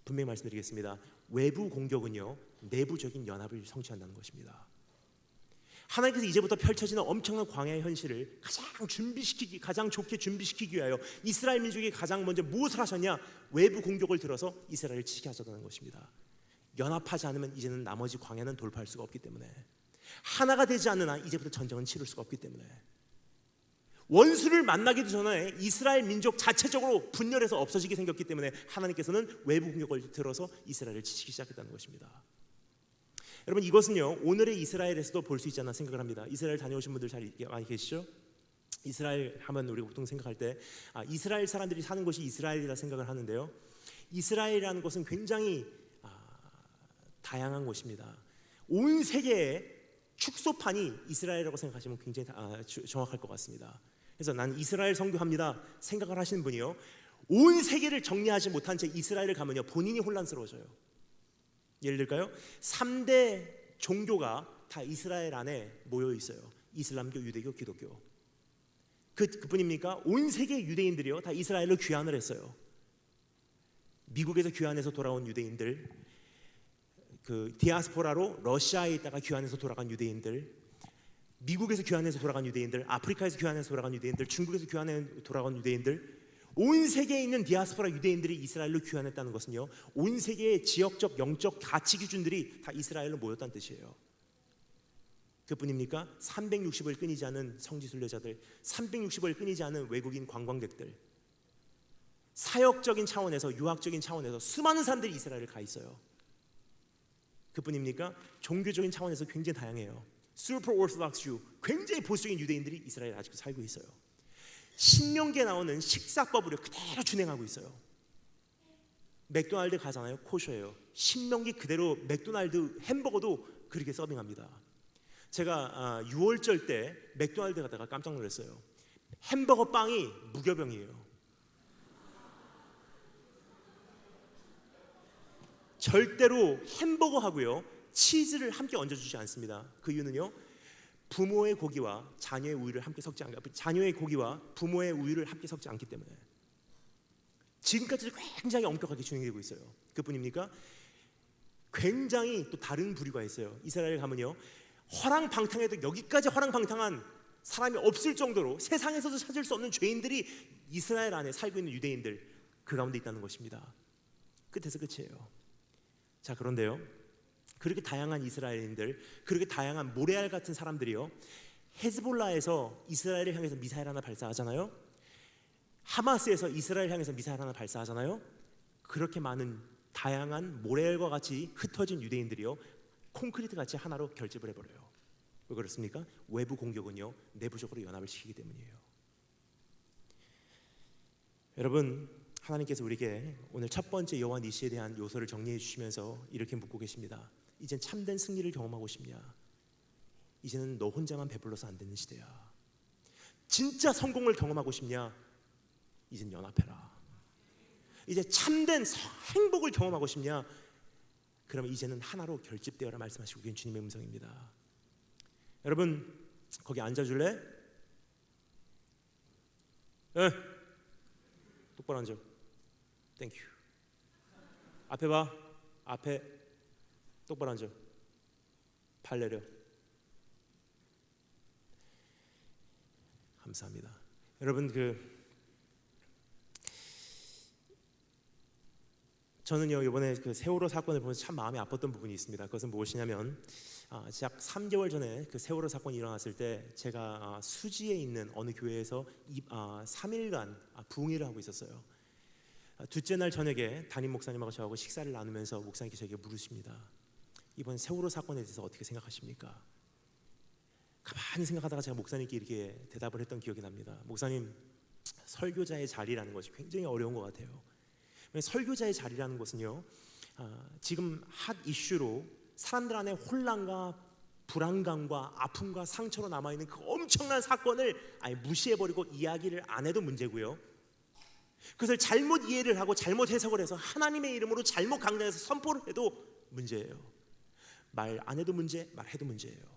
분명히 말씀드리겠습니다. 외부 공격은요, 내부적인 연합을 성취한다는 것입니다. 하나님께서 이제부터 펼쳐지는 엄청난 광야의 현실을 가장 좋게 준비시키기 위하여 이스라엘 민족이 가장 먼저 무엇을 하셨냐? 외부 공격을 들어서 이스라엘을 치게 하셨다는 것입니다. 연합하지 않으면 이제는 나머지 광야는 돌파할 수가 없기 때문에, 하나가 되지 않는 한 이제부터 전쟁은 치를 수가 없기 때문에, 원수를 만나기도 전에 이스라엘 민족 자체적으로 분열해서 없어지게 생겼기 때문에 하나님께서는 외부 공격을 들어서 이스라엘을 치시기 시작했다는 것입니다. 여러분, 이것은요, 오늘의 이스라엘에서도 볼 수 있지 않나 생각을 합니다. 이스라엘 다녀오신 분들 잘 많이 계시죠? 이스라엘 하면 우리가 보통 생각할 때 이스라엘 사람들이 사는 곳이 이스라엘이라 생각을 하는데요, 이스라엘이라는 것은 굉장히 다양한 곳입니다. 온 세계의 축소판이 이스라엘이라고 생각하시면 굉장히 정확할 것 같습니다. 그래서 난 이스라엘 선교합니다 생각을 하시는 분이요, 온 세계를 정리하지 못한 채 이스라엘을 가면요, 본인이 혼란스러워져요. 예를 들까요? 3대 종교가 다 이스라엘 안에 모여 있어요. 이슬람교, 유대교, 기독교. 그뿐입니까? 온 세계 유대인들이요, 다 이스라엘로 귀환을 했어요. 미국에서 귀환해서 돌아온 유대인들, 그 디아스포라로 러시아에 있다가 귀환해서 돌아간 유대인들, 미국에서 귀환해서 돌아간 유대인들, 아프리카에서 귀환해서 돌아간 유대인들, 중국에서 귀환해서 돌아간 유대인들, 온 세계에 있는 디아스포라 유대인들이 이스라엘로 귀환했다는 것은요, 온 세계의 지역적 영적 가치 기준들이 다 이스라엘로 모였다는 뜻이에요. 그뿐입니까? 360을 끊이지 않은 성지 순례자들, 360을 끊이지 않은 외국인 관광객들, 사역적인 차원에서, 유학적인 차원에서 수많은 사람들이 이스라엘에 가 있어요. 그뿐입니까? 종교적인 차원에서 굉장히 다양해요. 슈퍼 오르토독스 주, 굉장히 보수적인 유대인들이 이스라엘에 아직도 살고 있어요. 신명기에 나오는 식사법을 그대로 준행하고 있어요. 맥도날드 가잖아요, 코셔예요. 신명기 그대로 맥도날드 햄버거도 그렇게 서빙합니다. 제가 6월절 때 맥도날드 가다가 깜짝 놀랐어요. 햄버거 빵이 무교병이에요. 절대로 햄버거하고요, 치즈를 함께 얹어주지 않습니다. 그 이유는요, 부모의 고기와 자녀의 우유를 함께 섞지 않기, 자녀의 고기와 부모의 우유를 함께 섞지 않기 때문에 지금까지도 굉장히 엄격하게 진행되고 있어요. 그뿐입니까? 굉장히 또 다른 부류가 있어요. 이스라엘 가면요, 허랑방탕해도 여기까지 허랑방탕한 사람이 없을 정도로 세상에서도 찾을 수 없는 죄인들이 이스라엘 안에 살고 있는 유대인들, 그 가운데 있다는 것입니다. 끝에서 끝이에요. 자, 그런데요, 그렇게 다양한 이스라엘인들, 그렇게 다양한 모레알 같은 사람들이요, 헤즈볼라에서 이스라엘을 향해서 미사일 하나 발사하잖아요. 하마스에서 이스라엘 향해서 미사일 하나 발사하잖아요. 그렇게 많은 다양한 모레알과 같이 흩어진 유대인들이요, 콘크리트 같이 하나로 결집을 해버려요. 왜 그렇습니까? 외부 공격은요, 내부적으로 연합을 시키기 때문이에요. 여러분, 하나님께서 우리에게 오늘 첫 번째 여호와 니시에 대한 요소를 정리해 주시면서 이렇게 묻고 계십니다. 이젠 참된 승리를 경험하고 싶냐? 이제는 너 혼자만 배불러서 안 되는 시대야. 진짜 성공을 경험하고 싶냐? 이젠 연합해라. 이제 참된 행복을 경험하고 싶냐? 그러면 이제는 하나로 결집되어라 말씀하시고 계신 주님의 음성입니다. 여러분, 거기 앉아줄래? 네. 똑바로 앉아. 땡큐. 앞에 봐. 앞에 똑바로 앉아. 팔 내려. 감사합니다. 여러분, 저는요, 이번에 그 세월호 사건을 보면서 참 마음이 아팠던 부분이 있습니다. 그것은 무엇이냐면, 약 3개월 전에 그 세월호 사건이 일어났을 때 제가 수지에 있는 어느 교회에서 3일간 부흥회를 하고 있었어요. 둘째 날 저녁에 담임 목사님하고 저하고 식사를 나누면서 목사님께 저에게 물으십니다. 이번 세월호 사건에 대해서 어떻게 생각하십니까? 가만히 생각하다가 제가 목사님께 이렇게 대답을 했던 기억이 납니다. 목사님, 설교자의 자리라는 것이 굉장히 어려운 것 같아요. 설교자의 자리라는 것은요, 지금 핫 이슈로 사람들 안에 혼란과 불안감과 아픔과 상처로 남아있는 그 엄청난 사건을 아예 무시해버리고 이야기를 안 해도 문제고요, 그것을 잘못 이해를 하고 잘못 해석을 해서 하나님의 이름으로 잘못 강단해서 선포를 해도 문제예요. 말 안 해도 문제, 말해도 문제예요.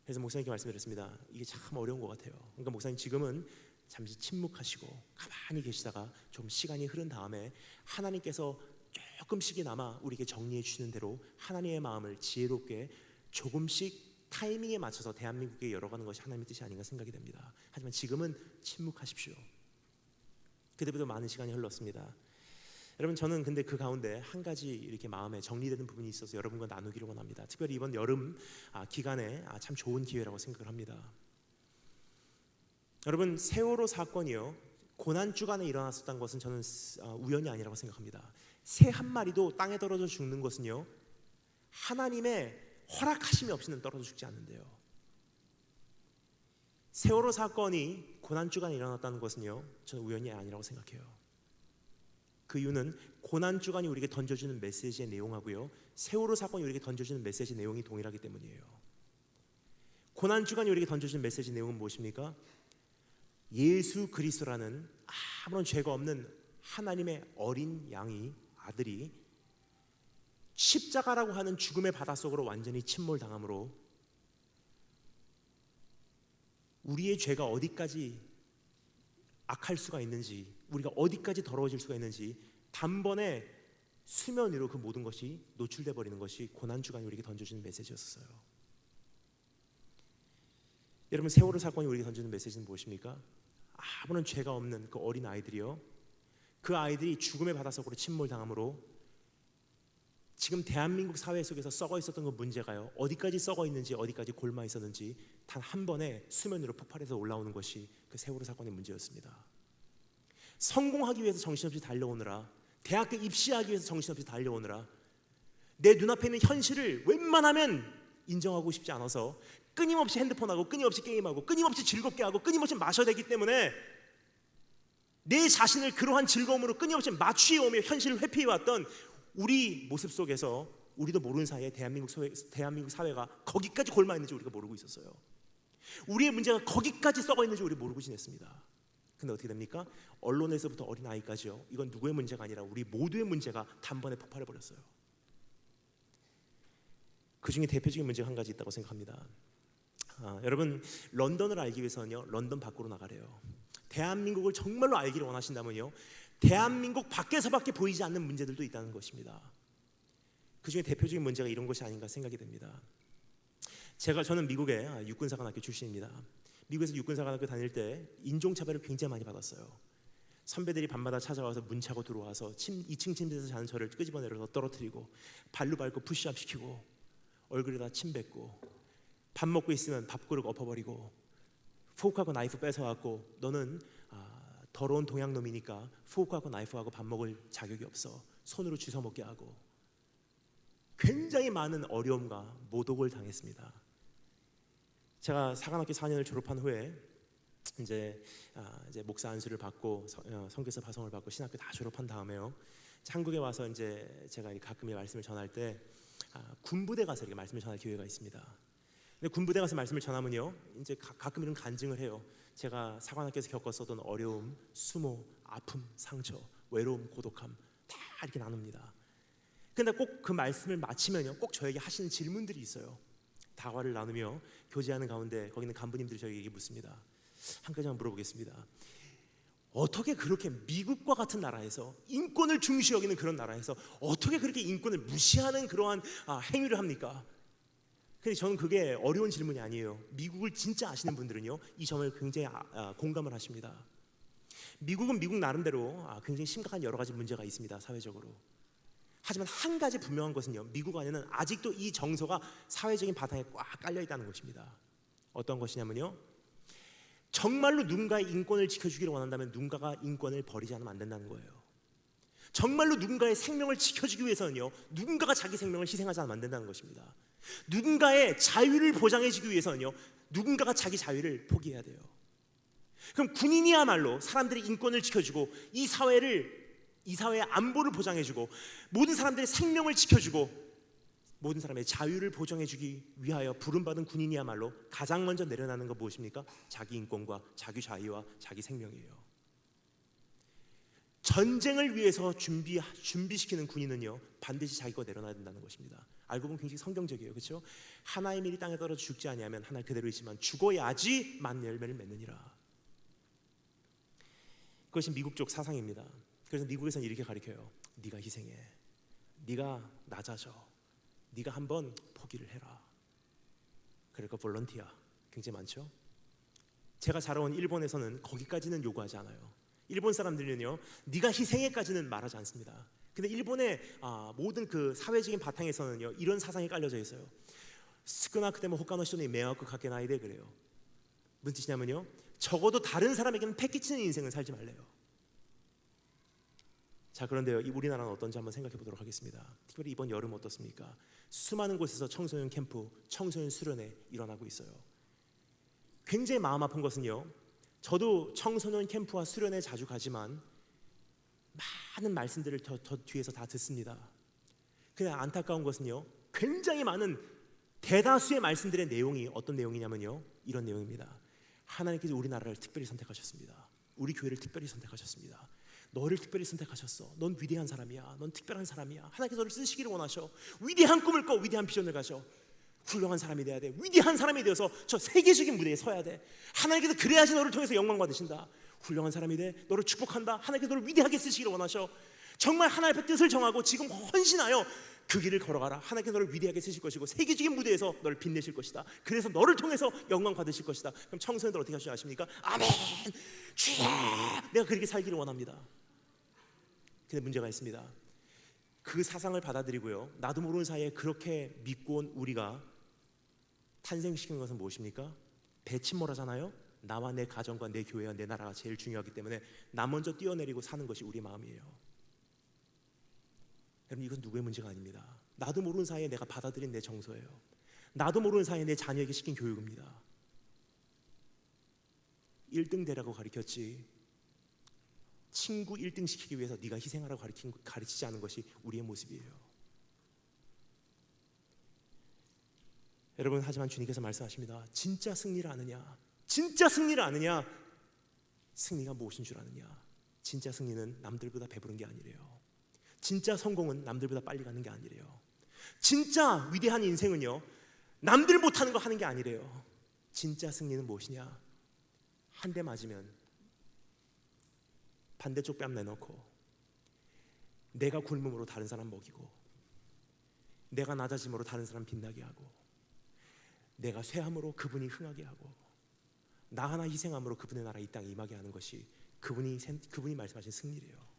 그래서 목사님께 말씀드렸습니다. 이게 참 어려운 것 같아요. 그러니까 목사님 지금은 잠시 침묵하시고 가만히 계시다가 좀 시간이 흐른 다음에 하나님께서 조금씩이나마 우리에게 정리해 주시는 대로 하나님의 마음을 지혜롭게 조금씩 타이밍에 맞춰서 대한민국에 열어가는 것이 하나님의 뜻이 아닌가 생각이 됩니다. 하지만 지금은 침묵하십시오. 그때부터 많은 시간이 흘렀습니다. 여러분, 저는 근데 그 가운데 한 가지 이렇게 마음에 정리되는 부분이 있어서 여러분과 나누기를 원합니다. 특별히 이번 여름 기간에 참 좋은 기회라고 생각을 합니다. 여러분, 세월호 사건이요, 고난 주간에 일어났었던 것은 저는 우연이 아니라고 생각합니다. 새 한 마리도 땅에 떨어져 죽는 것은요, 하나님의 허락하심이 없이는 떨어져 죽지 않는데요. 세월호 사건이 고난 주간에 일어났다는 것은요, 저는 우연이 아니라고 생각해요. 그 이유는 고난 주간이 우리에게 던져주는 메시지의 내용하고요, 세월호 사건이 우리에게 던져주는 메시지 내용이 동일하기 때문이에요. 고난 주간이 우리에게 던져주는 메시지 내용은 무엇입니까? 예수 그리스도라는 아무런 죄가 없는 하나님의 어린 양이, 아들이 십자가라고 하는 죽음의 바닷속으로 완전히 침몰당함으로 우리의 죄가 어디까지 악할 수가 있는지, 우리가 어디까지 더러워질 수가 있는지 단번에 수면 위로 그 모든 것이 노출돼 버리는 것이 고난주간이 우리에게 던져주는 메시지였어요. 여러분, 세월호 사건이 우리에게 던지는 메시지는 무엇입니까? 아무런 죄가 없는 그 어린 아이들이요, 그 아이들이 죽음의 바닷속으로 침몰당함으로 지금 대한민국 사회 속에서 썩어 있었던 그 문제가요, 어디까지 썩어 있는지, 어디까지 골마 있었는지 단 한 번에 수면 위로 폭발해서 올라오는 것이 그 세월호 사건의 문제였습니다. 성공하기 위해서 정신없이 달려오느라, 대학교 입시하기 위해서 정신없이 달려오느라 내 눈앞에 있는 현실을 웬만하면 인정하고 싶지 않아서 끊임없이 핸드폰하고 끊임없이 게임하고 끊임없이 즐겁게 하고 끊임없이 마셔야 되기 때문에 내 자신을 그러한 즐거움으로 끊임없이 맞추어오며 현실을 회피해왔던 우리 모습 속에서 우리도 모르는 사이에 대한민국 사회가 거기까지 골마 있는지 우리가 모르고 있었어요. 우리의 문제가 거기까지 썩어 있는지 우리 모르고 지냈습니다. 근데 어떻게 됩니까? 언론에서부터 어린아이까지요, 이건 누구의 문제가 아니라 우리 모두의 문제가 단번에 폭발해 버렸어요. 그 중에 대표적인 문제가 한 가지 있다고 생각합니다. 여러분, 런던을 알기 위해서는요, 런던 밖으로 나가래요. 대한민국을 정말로 알기를 원하신다면요, 대한민국 밖에서밖에 보이지 않는 문제들도 있다는 것입니다. 그 중에 대표적인 문제가 이런 것이 아닌가 생각이 됩니다. 저는 미국의 육군사관학교 출신입니다. 미국에서 육군사관학교 다닐 때 인종차별을 굉장히 많이 받았어요. 선배들이 밤마다 찾아와서 문 차고 들어와서 2층 침대에서 자는 저를 끄집어내려서 떨어뜨리고 발로 밟고 푸시업 시키고 얼굴에다 침 뱉고 밥 먹고 있으면 밥그릇 엎어버리고 포크하고 나이프 뺏어갖고 너는 더러운 동양놈이니까 포크하고 나이프하고 밥 먹을 자격이 없어, 손으로 주워 먹게 하고 굉장히 많은 어려움과 모독을 당했습니다. 제가 사관학교 4년을 졸업한 후에 이제 목사 안수를 받고 선교사 파송을 받고 신학교 다 졸업한 다음에요, 한국에 와서 이제 제가 가끔 말씀을 전할 때 군부대 가서 이렇게 말씀을 전할 기회가 있습니다. 근데 군부대 가서 말씀을 전하면요, 이제 가끔 이런 간증을 해요. 제가 사관학교에서 겪었었던 어려움, 수모, 아픔, 상처, 외로움, 고독함 다 이렇게 나눕니다. 근데 꼭 그 말씀을 마치면요, 꼭 저에게 하시는 질문들이 있어요. 다과를 나누며 교제하는 가운데 거기 있는 간부님들이 저에게 묻습니다. 한 가지만 물어보겠습니다. 어떻게 그렇게 미국과 같은 나라에서 인권을 중시 여기는 그런 나라에서 어떻게 그렇게 인권을 무시하는 그러한 행위를 합니까? 근데 저는 그게 어려운 질문이 아니에요. 미국을 진짜 아시는 분들은요, 이 점을 굉장히 공감을 하십니다. 미국은 미국 나름대로 굉장히 심각한 여러 가지 문제가 있습니다, 사회적으로. 하지만 한 가지 분명한 것은요, 미국 안에는 아직도 이 정서가 사회적인 바탕에 꽉 깔려 있다는 것입니다. 어떤 것이냐면요, 정말로 누군가의 인권을 지켜주기를 원한다면 누군가가 인권을 버리지 않으면 안 된다는 거예요. 정말로 누군가의 생명을 지켜주기 위해서는요, 누군가가 자기 생명을 희생하지 않으면 안 된다는 것입니다. 누군가의 자유를 보장해주기 위해서는요, 누군가가 자기 자유를 포기해야 돼요. 그럼 군인이야말로 사람들의 인권을 지켜주고 이 사회의 안보를 보장해주고 모든 사람들의 생명을 지켜주고 모든 사람의 자유를 보장해주기 위하여 부름받은 군인이야말로 가장 먼저 내려놓는 건 무엇입니까? 자기 인권과 자기 자유와 자기 생명이에요. 전쟁을 위해서 준비시키는 군인은요, 반드시 자기 거 내려놔야 된다는 것입니다. 알고 보면 굉장히 성경적이에요. 그렇죠? 하나의 밀이 땅에 떨어져 죽지 아니하면 하나 그대로 있지만 죽어야지 많은 열매를 맺느니라. 그것이 미국 쪽 사상입니다. 그래서 미국에서는 이렇게 가르쳐요. 네가 희생해, 네가 낮아져, 네가 한번 포기를 해라. 그러니까 볼런티어 굉장히 많죠. 제가 자라온 일본에서는 거기까지는 요구하지 않아요. 일본 사람들은요, 네가 희생해까지는 말하지 않습니다. 근데 일본의 모든 그 사회적인 바탕에서는요, 이런 사상이 깔려져 있어요. 스쿠나쿠테모 호카노 시도니 메와쿠 가케나이데 그래요. 무슨 뜻이냐면요, 적어도 다른 사람에게는 패기치는 인생을 살지 말래요. 자, 그런데요, 우리나라는 어떤지 한번 생각해 보도록 하겠습니다. 특별히 이번 여름 어떻습니까? 수많은 곳에서 청소년 캠프, 청소년 수련회 일어나고 있어요. 굉장히 마음 아픈 것은요, 저도 청소년 캠프와 수련회 자주 가지만 많은 말씀들을 저 뒤에서 다 듣습니다. 그냥 안타까운 것은요, 굉장히 많은 대다수의 말씀들의 내용이 어떤 내용이냐면요, 이런 내용입니다. 하나님께서 우리나라를 특별히 선택하셨습니다. 우리 교회를 특별히 선택하셨습니다. 너를 특별히 선택하셨어. 넌 위대한 사람이야. 넌 특별한 사람이야. 하나님께서 너를 쓰시기를 원하셔. 위대한 꿈을 꿔. 위대한 비전을 가져. 훌륭한 사람이 돼야 돼. 위대한 사람이 되어서 저 세계적인 무대에 서야 돼. 하나님께서 그래야지 너를 통해서 영광 받으신다. 훌륭한 사람이 돼. 너를 축복한다. 하나님께서 너를 위대하게 쓰시기를 원하셔. 정말 하나님 앞에 뜻을 정하고 지금 헌신하여 그 길을 걸어가라. 하나님께서 너를 위대하게 쓰실 것이고 세계적인 무대에서 너를 빛내실 것이다. 그래서 너를 통해서 영광 받으실 것이다. 그럼 청소년들 어떻게 하시는지 아십니까? 아멘, 주여, 내가 그렇게 살기를 원합니다. 근데 문제가 있습니다. 그 사상을 받아들이고요, 나도 모르는 사이에 그렇게 믿고 온 우리가 탄생시키는 것은 무엇입니까? 배침몰아잖아요. 나와 내 가정과 내 교회와 내 나라가 제일 중요하기 때문에 나 먼저 뛰어내리고 사는 것이 우리 마음이에요. 여러분, 이건 누구의 문제가 아닙니다. 나도 모르는 사이에 내가 받아들인 내 정서예요. 나도 모르는 사이에 내 자녀에게 시킨 교육입니다. 1등 되라고 가르쳤지 친구 1등 시키기 위해서 네가 희생하라고 가르치지 않은 것이 우리의 모습이에요. 여러분, 하지만 주님께서 말씀하십니다. 진짜 승리를 아느냐? 진짜 승리를 아느냐? 승리가 무엇인 줄 아느냐? 진짜 승리는 남들보다 배부른 게 아니래요. 진짜 성공은 남들보다 빨리 가는 게 아니래요. 진짜 위대한 인생은요, 남들 못하는 거 하는 게 아니래요. 진짜 승리는 무엇이냐? 한 대 맞으면 반대쪽 뺨 내놓고 내가 굶음으로 다른 사람 먹이고 내가 낮아짐으로 다른 사람 빛나게 하고 내가 쇠함으로 그분이 흥하게 하고 나 하나 희생함으로 그분의 나라 이 땅에 임하게 하는 것이 그분이 말씀하신 승리래요.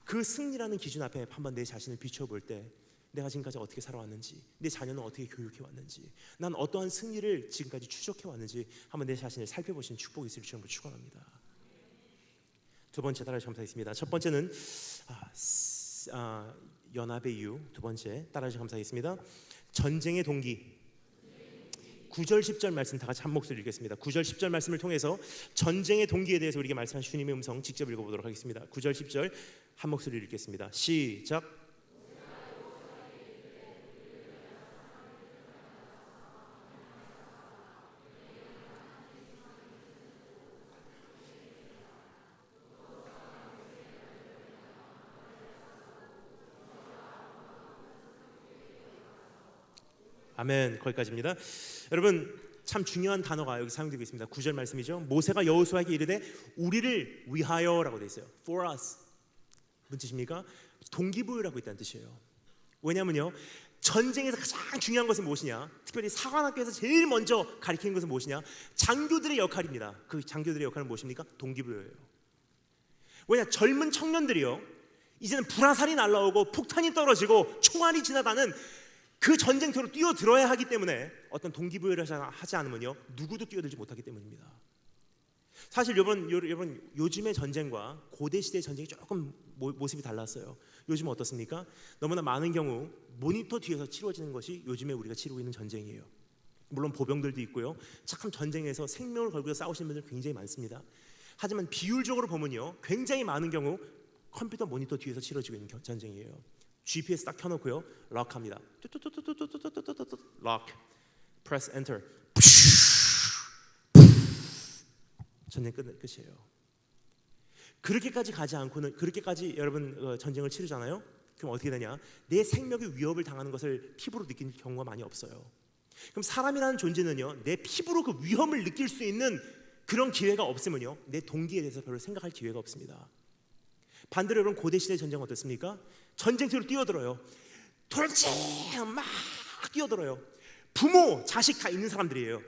그 승리라는 기준 앞에 한번 내 자신을 비춰볼 때 내가 지금까지 어떻게 살아왔는지, 내 자녀는 어떻게 교육해왔는지, 난 어떠한 승리를 지금까지 추적해왔는지 한번 내 자신을 살펴보시는 축복이 있을 줄 축원합니다. 두 번째 따라서 감사하겠습니다. 첫 번째는 연합의 이유, 두 번째 따라서 감사하겠습니다. 전쟁의 동기. 9절 10절 말씀 다 같이 한 목소리 읽겠습니다. 9절 10절 말씀을 통해서 전쟁의 동기에 대해서 우리에게 말씀하신 주님의 음성 직접 읽어보도록 하겠습니다. 9절 10절 한 목소리 읽겠습니다. 시작. 아멘. 거기까지입니다. 여러분, 참 중요한 단어가 여기 사용되고 있습니다. 9절 말씀이죠. 모세가 여호수아에게 이르되 우리를 위하여라고 되어 있어요. For us. 무슨 뜻입니까? 동기부여라고 있다는 뜻이에요. 왜냐하면요, 전쟁에서 가장 중요한 것은 무엇이냐? 특별히 사관학교에서 제일 먼저 가르치는 것은 무엇이냐? 장교들의 역할입니다. 그 장교들의 역할은 무엇입니까? 동기부여예요. 왜냐? 젊은 청년들이요, 이제는 불화살이 날라오고 폭탄이 떨어지고 총알이 지나가는 그 전쟁터로 뛰어들어야 하기 때문에 어떤 동기부여를 하지 않으면요, 누구도 뛰어들지 못하기 때문입니다. 사실 여러분, 요즘의 전쟁과 고대 시대의 전쟁이 조금 모습이 달랐어요. 요즘은 어떻습니까? 너무나 많은 경우 모니터 뒤에서 치러지는 것이 요즘에 우리가 치르고 있는 전쟁이에요. 물론 보병들도 있고요, 참 전쟁에서 생명을 걸고 싸우시는 분들 굉장히 많습니다. 하지만 비율적으로 보면요, 굉장히 많은 경우 컴퓨터 모니터 뒤에서 치러지고 있는 전쟁이에요. GPS 딱 켜놓고요, 락합니다. 락, press enter. 전쟁 끝이에요. 그렇게까지 가지 않고는, 그렇게까지 여러분 전쟁을 치르잖아요. 그럼 어떻게 되냐? 내 생명의 위협을 당하는 것을 피부로 느끼는 경우가 많이 없어요. 그럼 사람이라는 존재는요, 내 피부로 그 위험을 느낄 수 있는 그런 기회가 없으면요, 내 동기에 대해서 별로 생각할 기회가 없습니다. 반대로 여러분 고대 시대 전쟁 어떻습니까? 전쟁터로 뛰어들어요. 돌진 막 뛰어들어요. 부모, 자식 다 있는 사람들이에요.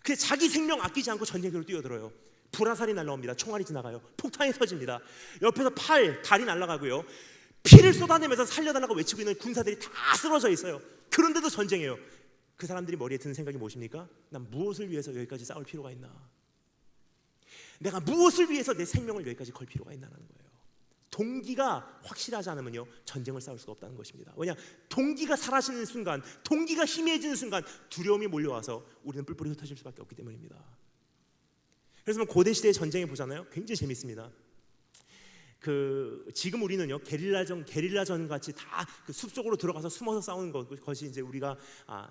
그래서 자기 생명 아끼지 않고 전쟁터로 뛰어들어요. 불화살이 날라옵니다. 총알이 지나가요. 폭탄이 터집니다. 옆에서 팔, 다리 날아가고요. 피를 쏟아내면서 살려달라고 외치고 있는 군사들이 다 쓰러져 있어요. 그런데도 전쟁이에요. 그 사람들이 머리에 드는 생각이 무엇입니까? 난 무엇을 위해서 여기까지 싸울 필요가 있나? 내가 무엇을 위해서 내 생명을 여기까지 걸 필요가 있나라는 거예요. 동기가 확실하지 않으면요, 전쟁을 싸울 수가 없다는 것입니다. 왜냐? 동기가 사라지는 순간, 동기가 희미해지는 순간 두려움이 몰려와서 우리는 뿔뿔이 흩어질 수밖에 없기 때문입니다. 그래서 고대 시대의 전쟁에 보잖아요. 굉장히 재밌습니다. 지금 우리는요, 게릴라전 같이 다 그 숲속으로 들어가서 숨어서 싸우는 것이 이제 우리가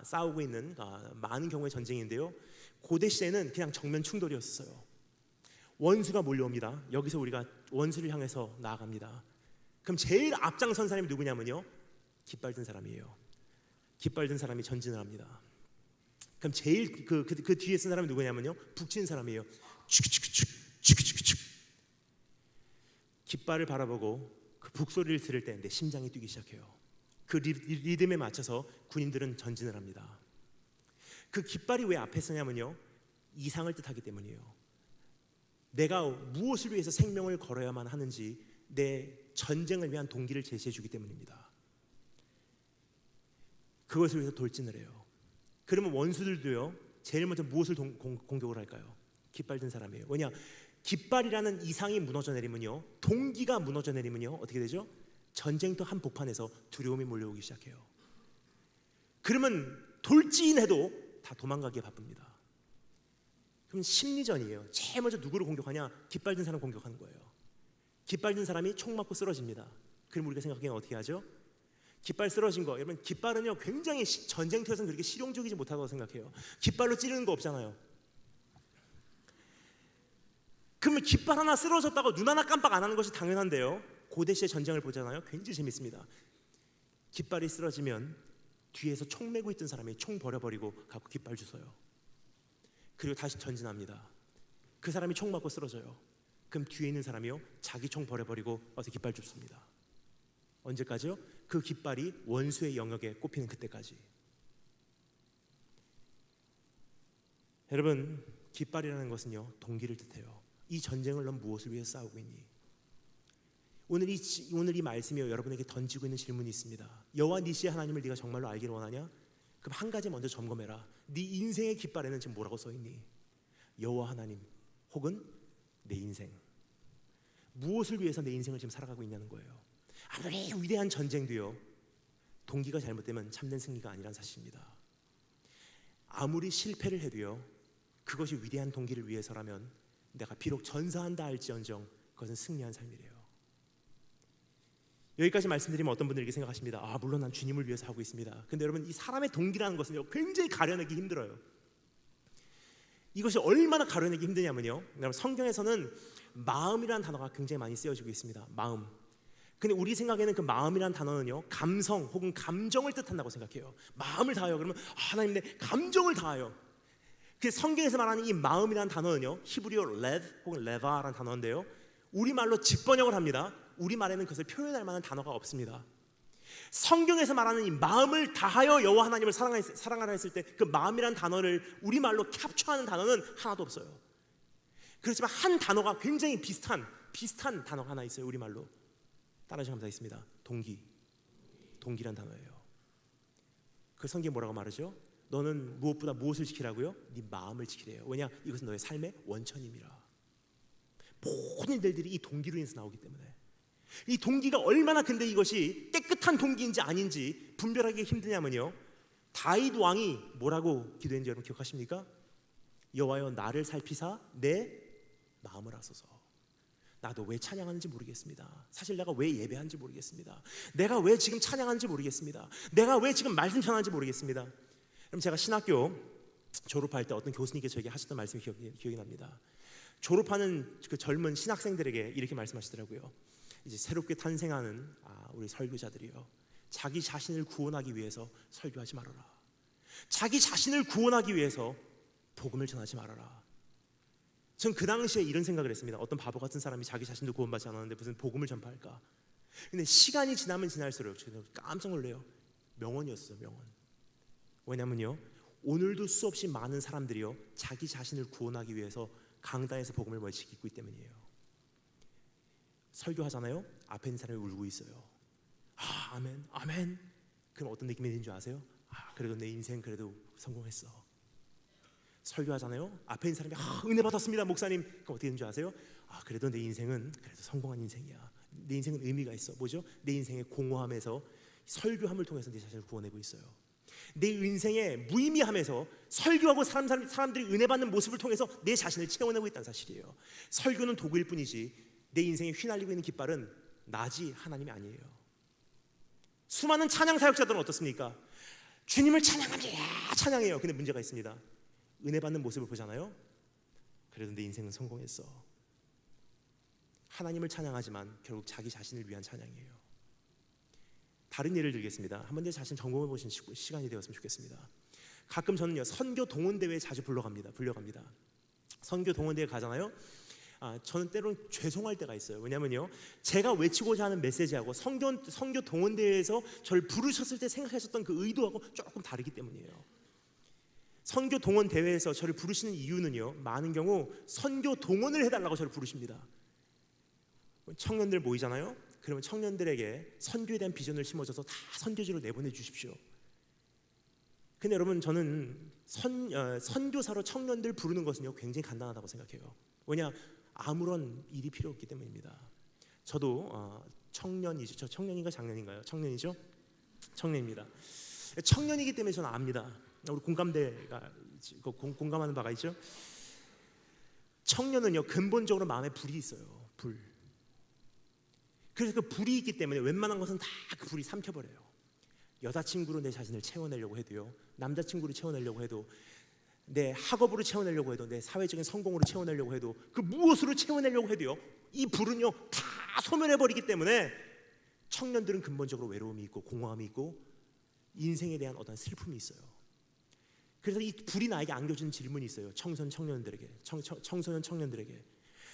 싸우고 있는 많은 경우의 전쟁인데요. 고대 시대는 그냥 정면 충돌이었어요. 원수가 몰려옵니다. 여기서 우리가 원수를 향해서 나아갑니다. 그럼 제일 앞장선 사람이 누구냐면요, 깃발 든 사람이에요. 깃발 든 사람이 전진을 합니다. 그럼 제일 그 뒤에 쓴 사람이 누구냐면요, 북치는 사람이에요. 축축축축축축축. 깃발을 바라보고 그 북소리를 들을 때 내 심장이 뛰기 시작해요. 그 리듬에 맞춰서 군인들은 전진을 합니다. 그 깃발이 왜 앞에 서냐면요, 이상을 뜻하기 때문이에요. 내가 무엇을 위해서 생명을 걸어야만 하는지 내 전쟁을 위한 동기를 제시해 주기 때문입니다. 그것을 위해서 돌진을 해요. 그러면 원수들도요, 제일 먼저 무엇을 공격을 할까요? 깃발 든 사람이에요. 왜냐? 깃발이라는 이상이 무너져 내리면요, 동기가 무너져 내리면요, 어떻게 되죠? 전쟁터 한복판에서 두려움이 몰려오기 시작해요. 그러면 돌진해도 다 도망가기에 바쁩니다. 그럼 심리전이에요. 제일 먼저 누구를 공격하냐? 깃발 든 사람 공격하는 거예요. 깃발 든 사람이 총 맞고 쓰러집니다. 그럼 우리가 생각하기엔 어떻게 하죠? 깃발 쓰러진 거, 여러분 깃발은요, 굉장히 전쟁터에서는 그렇게 실용적이지 못하다고 생각해요. 깃발로 찌르는 거 없잖아요. 그러면 깃발 하나 쓰러졌다고 눈 하나 깜빡 안 하는 것이 당연한데요, 고대 시대 전쟁을 보잖아요. 굉장히 재밌습니다. 깃발이 쓰러지면 뒤에서 총 메고 있던 사람이 총 버려버리고 갖고 깃발 주워요. 그리고 다시 전진합니다. 그 사람이 총 맞고 쓰러져요. 그럼 뒤에 있는 사람이요, 자기 총 버려버리고 와서 깃발 줍습니다. 언제까지요? 그 깃발이 원수의 영역에 꼽히는 그때까지. 여러분, 깃발이라는 것은요, 동기를 뜻해요. 이 전쟁을 넌 무엇을 위해 싸우고 있니? 오늘 이 말씀이 여러분에게 던지고 있는 질문이 있습니다. 여호와 니시의 하나님을 네가 정말로 알기를 원하냐? 그럼 한 가지 먼저 점검해라. 네 인생의 깃발에는 지금 뭐라고 써있니? 여호와 하나님 혹은 내 인생. 무엇을 위해서 내 인생을 지금 살아가고 있냐는 거예요. 아무리 위대한 전쟁도요, 동기가 잘못되면 참된 승리가 아니란 사실입니다. 아무리 실패를 해도요, 그것이 위대한 동기를 위해서라면 내가 비록 전사한다 할지언정 그것은 승리한 삶이래요. 여기까지 말씀드리면 어떤 분들이 이렇게 생각하십니다. 물론 난 주님을 위해서 하고 있습니다. 근데 여러분, 이 사람의 동기라는 것은요, 굉장히 가려내기 힘들어요. 이것이 얼마나 가려내기 힘드냐면요, 성경에서는 마음이라는 단어가 굉장히 많이 쓰여지고 있습니다. 마음. 근데 우리 생각에는 그 마음이라는 단어는요, 감성 혹은 감정을 뜻한다고 생각해요. 마음을 다하여. 그러면 하나님 내 감정을 다하여. 그 성경에서 말하는 이 마음이라는 단어는요, 히브리어 레v 혹은 레바라는 단어인데요, 우리말로 직번역을 합니다. 우리말에는 그것을 표현할 만한 단어가 없습니다. 성경에서 말하는 이 마음을 다하여 여호와 하나님을 사랑하라 했을 때 그 마음이라는 단어를 우리말로 캡처하는 단어는 하나도 없어요. 그렇지만 한 단어가 굉장히 비슷한 단어가 하나 있어요. 우리말로. 따라서 감사했습니다. 동기란 단어예요. 그 성경이 뭐라고 말하죠? 너는 무엇보다 무엇을 지키라고요? 네 마음을 지키래요. 왜냐? 이것은 너의 삶의 원천임이라. 모든 일들이 이 동기로 인해서 나오기 때문에. 이 동기가 얼마나 근데 이것이 깨끗한 동기인지 아닌지 분별하기 힘드냐면요, 다윗 왕이 뭐라고 기도했는지 여러분 기억하십니까? 여호와여 나를 살피사 내 마음을 하소서. 나도 왜 찬양하는지 모르겠습니다. 사실 내가 왜 예배하는지 모르겠습니다. 내가 왜 지금 찬양하는지 모르겠습니다. 내가 왜 지금 말씀 전하는지 모르겠습니다. 그럼 제가 신학교 졸업할 때 어떤 교수님께 저에게 하셨던 말씀이 기억이 납니다. 졸업하는 그 젊은 신학생들에게 이렇게 말씀하시더라고요. 이제 새롭게 탄생하는 우리 설교자들이요, 자기 자신을 구원하기 위해서 설교하지 말아라. 자기 자신을 구원하기 위해서 복음을 전하지 말아라. 전 그 당시에 이런 생각을 했습니다. 어떤 바보 같은 사람이 자기 자신도 구원받지 않았는데 무슨 복음을 전파할까? 근데 시간이 지나면 지날수록 저는 깜짝 놀래요. 명언이었어요, 명언. 왜냐면요, 오늘도 수없이 많은 사람들이요, 자기 자신을 구원하기 위해서 강단에서 복음을 멀찍이 있기 때문이에요. 설교하잖아요, 앞에 있는 사람이 울고 있어요. 아멘, 아멘. 그럼 어떤 느낌이 드는 줄 아세요? 그래도 내 인생 그래도 성공했어. 설교하잖아요, 앞에 있는 사람이 은혜 받았습니다 목사님. 그럼 어떻게 되는 줄 아세요? 그래도 내 인생은 그래도 성공한 인생이야. 내 인생은 의미가 있어. 뭐죠? 내 인생의 공허함에서 설교함을 통해서 내 자신을 구원하고 있어요. 내 인생의 무의미함에서 설교하고 사람들이 은혜 받는 모습을 통해서 내 자신을 채워내고 있다는 사실이에요. 설교는 도구일 뿐이지 내 인생에 휘날리고 있는 깃발은 나지 하나님이 아니에요. 수많은 찬양 사역자들은 어떻습니까? 주님을 찬양합니다, 찬양해요. 근데 문제가 있습니다. 은혜 받는 모습을 보잖아요. 그래도 내 인생은 성공했어. 하나님을 찬양하지만 결국 자기 자신을 위한 찬양이에요. 다른 예를 들겠습니다. 한번 내 자신 점검해 보신 시간이 되었으면 좋겠습니다. 가끔 저는요, 선교 동원대회에 자주 불려갑니다. 선교 동원대회 가잖아요. 저는 때로는 죄송할 때가 있어요. 왜냐면요, 제가 외치고자 하는 메시지하고 선교 동원대회에서 저를 부르셨을 때 생각하셨던 그 의도하고 조금 다르기 때문이에요. 선교 동원 대회에서 저를 부르시는 이유는요, 많은 경우 선교 동원을 해달라고 저를 부르십니다. 청년들 모이잖아요. 그러면 청년들에게 선교에 대한 비전을 심어줘서 다 선교지로 내보내 주십시오. 근데 여러분, 저는 선교사로 청년들 부르는 것은요, 굉장히 간단하다고 생각해요. 왜냐? 아무런 일이 필요 없기 때문입니다. 저도 청년이죠. 저 청년인가 작년인가요? 청년이죠? 청년입니다. 청년이기 때문에 저는 압니다. 우리 공감대가 공감하는 바가 있죠. 청년은요, 근본적으로 마음에 불이 있어요. 불. 그래서 그 불이 있기 때문에 웬만한 것은 다 그 불이 삼켜버려요. 여자친구로 내 자신을 채워내려고 해도요, 남자친구로 채워내려고 해도, 내 학업으로 채워내려고 해도, 내 사회적인 성공으로 채워내려고 해도, 그 무엇으로 채워내려고 해도요, 이 불은요 다 소멸해버리기 때문에 청년들은 근본적으로 외로움이 있고 공허함이 있고 인생에 대한 어떤 슬픔이 있어요. 그래서 이 불이 나에게 안겨주는 질문이 있어요. 청소년 청년들에게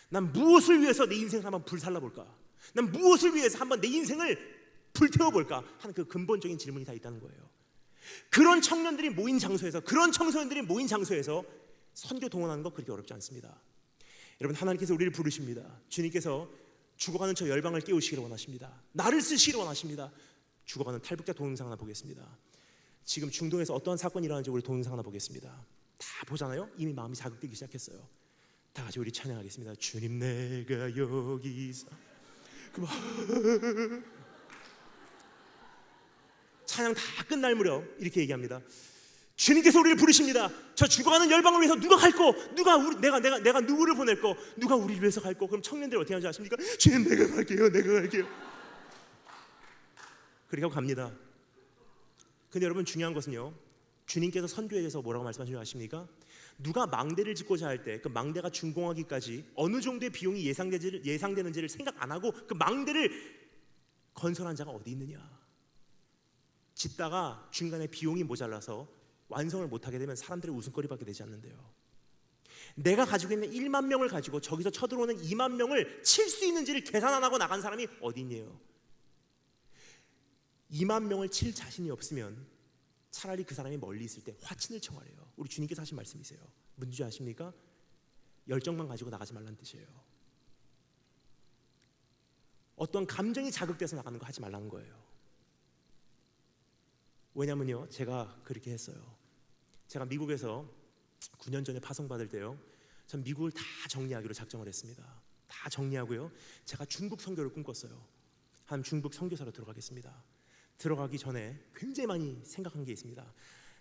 난 무엇을 위해서 내 인생을 한번 불살라볼까? 난 무엇을 위해서 한번 내 인생을 불태워볼까? 하는 그 근본적인 질문이 다 있다는 거예요. 그런 청년들이 모인 장소에서, 그런 청소년들이 모인 장소에서 선교 동원하는 거 그렇게 어렵지 않습니다. 여러분, 하나님께서 우리를 부르십니다. 주님께서 죽어가는 저 열방을 깨우시기를 원하십니다. 나를 쓰시기를 원하십니다. 죽어가는 탈북자 동영상 하나 보겠습니다. 지금 중동에서 어떠한 사건이 일어나는지 우리 동영상 하나 보겠습니다. 다 보잖아요. 이미 마음이 자극되기 시작했어요. 다 같이 우리 찬양하겠습니다. 주님, 내가 여기서. 찬양 다 끝날 무렵 이렇게 얘기합니다. 주님께서 우리를 부르십니다. 저 죽어가는 열방을 위해서 누가 갈 거? 내가 누구를 보낼 거? 누가 우리를 위해서 갈 거? 그럼 청년들이 어떻게 하는지 아십니까? 주님, 내가 갈게요. 그렇게 하고 갑니다. 근데 여러분, 중요한 것은요, 주님께서 선교에 대해서 뭐라고 말씀하시는지 아십니까? 누가 망대를 짓고자 할 때 그 망대가 준공하기까지 어느 정도의 비용이 예상되는지를 생각 안 하고 그 망대를 건설한 자가 어디 있느냐? 짓다가 중간에 비용이 모자라서 완성을 못하게 되면 사람들의 웃음거리밖에 되지 않는데요. 내가 가지고 있는 1만 명을 가지고 저기서 쳐들어오는 2만 명을 칠 수 있는지를 계산 안 하고 나간 사람이 어디 있네요. 2만 명을 칠 자신이 없으면 차라리 그 사람이 멀리 있을 때 화친을 청하래요. 우리 주님께서 하신 말씀이세요. 뭔지 아십니까? 열정만 가지고 나가지 말라는 뜻이에요. 어떤 감정이 자극돼서 나가는 거 하지 말라는 거예요. 왜냐면요, 제가 그렇게 했어요. 제가 미국에서 9년 전에 파송받을 때요, 전 미국을 다 정리하기로 작정을 했습니다. 다 정리하고요, 제가 중국 선교를 꿈꿨어요. 한 중국 선교사로 들어가겠습니다. 들어가기 전에 굉장히 많이 생각한 게 있습니다.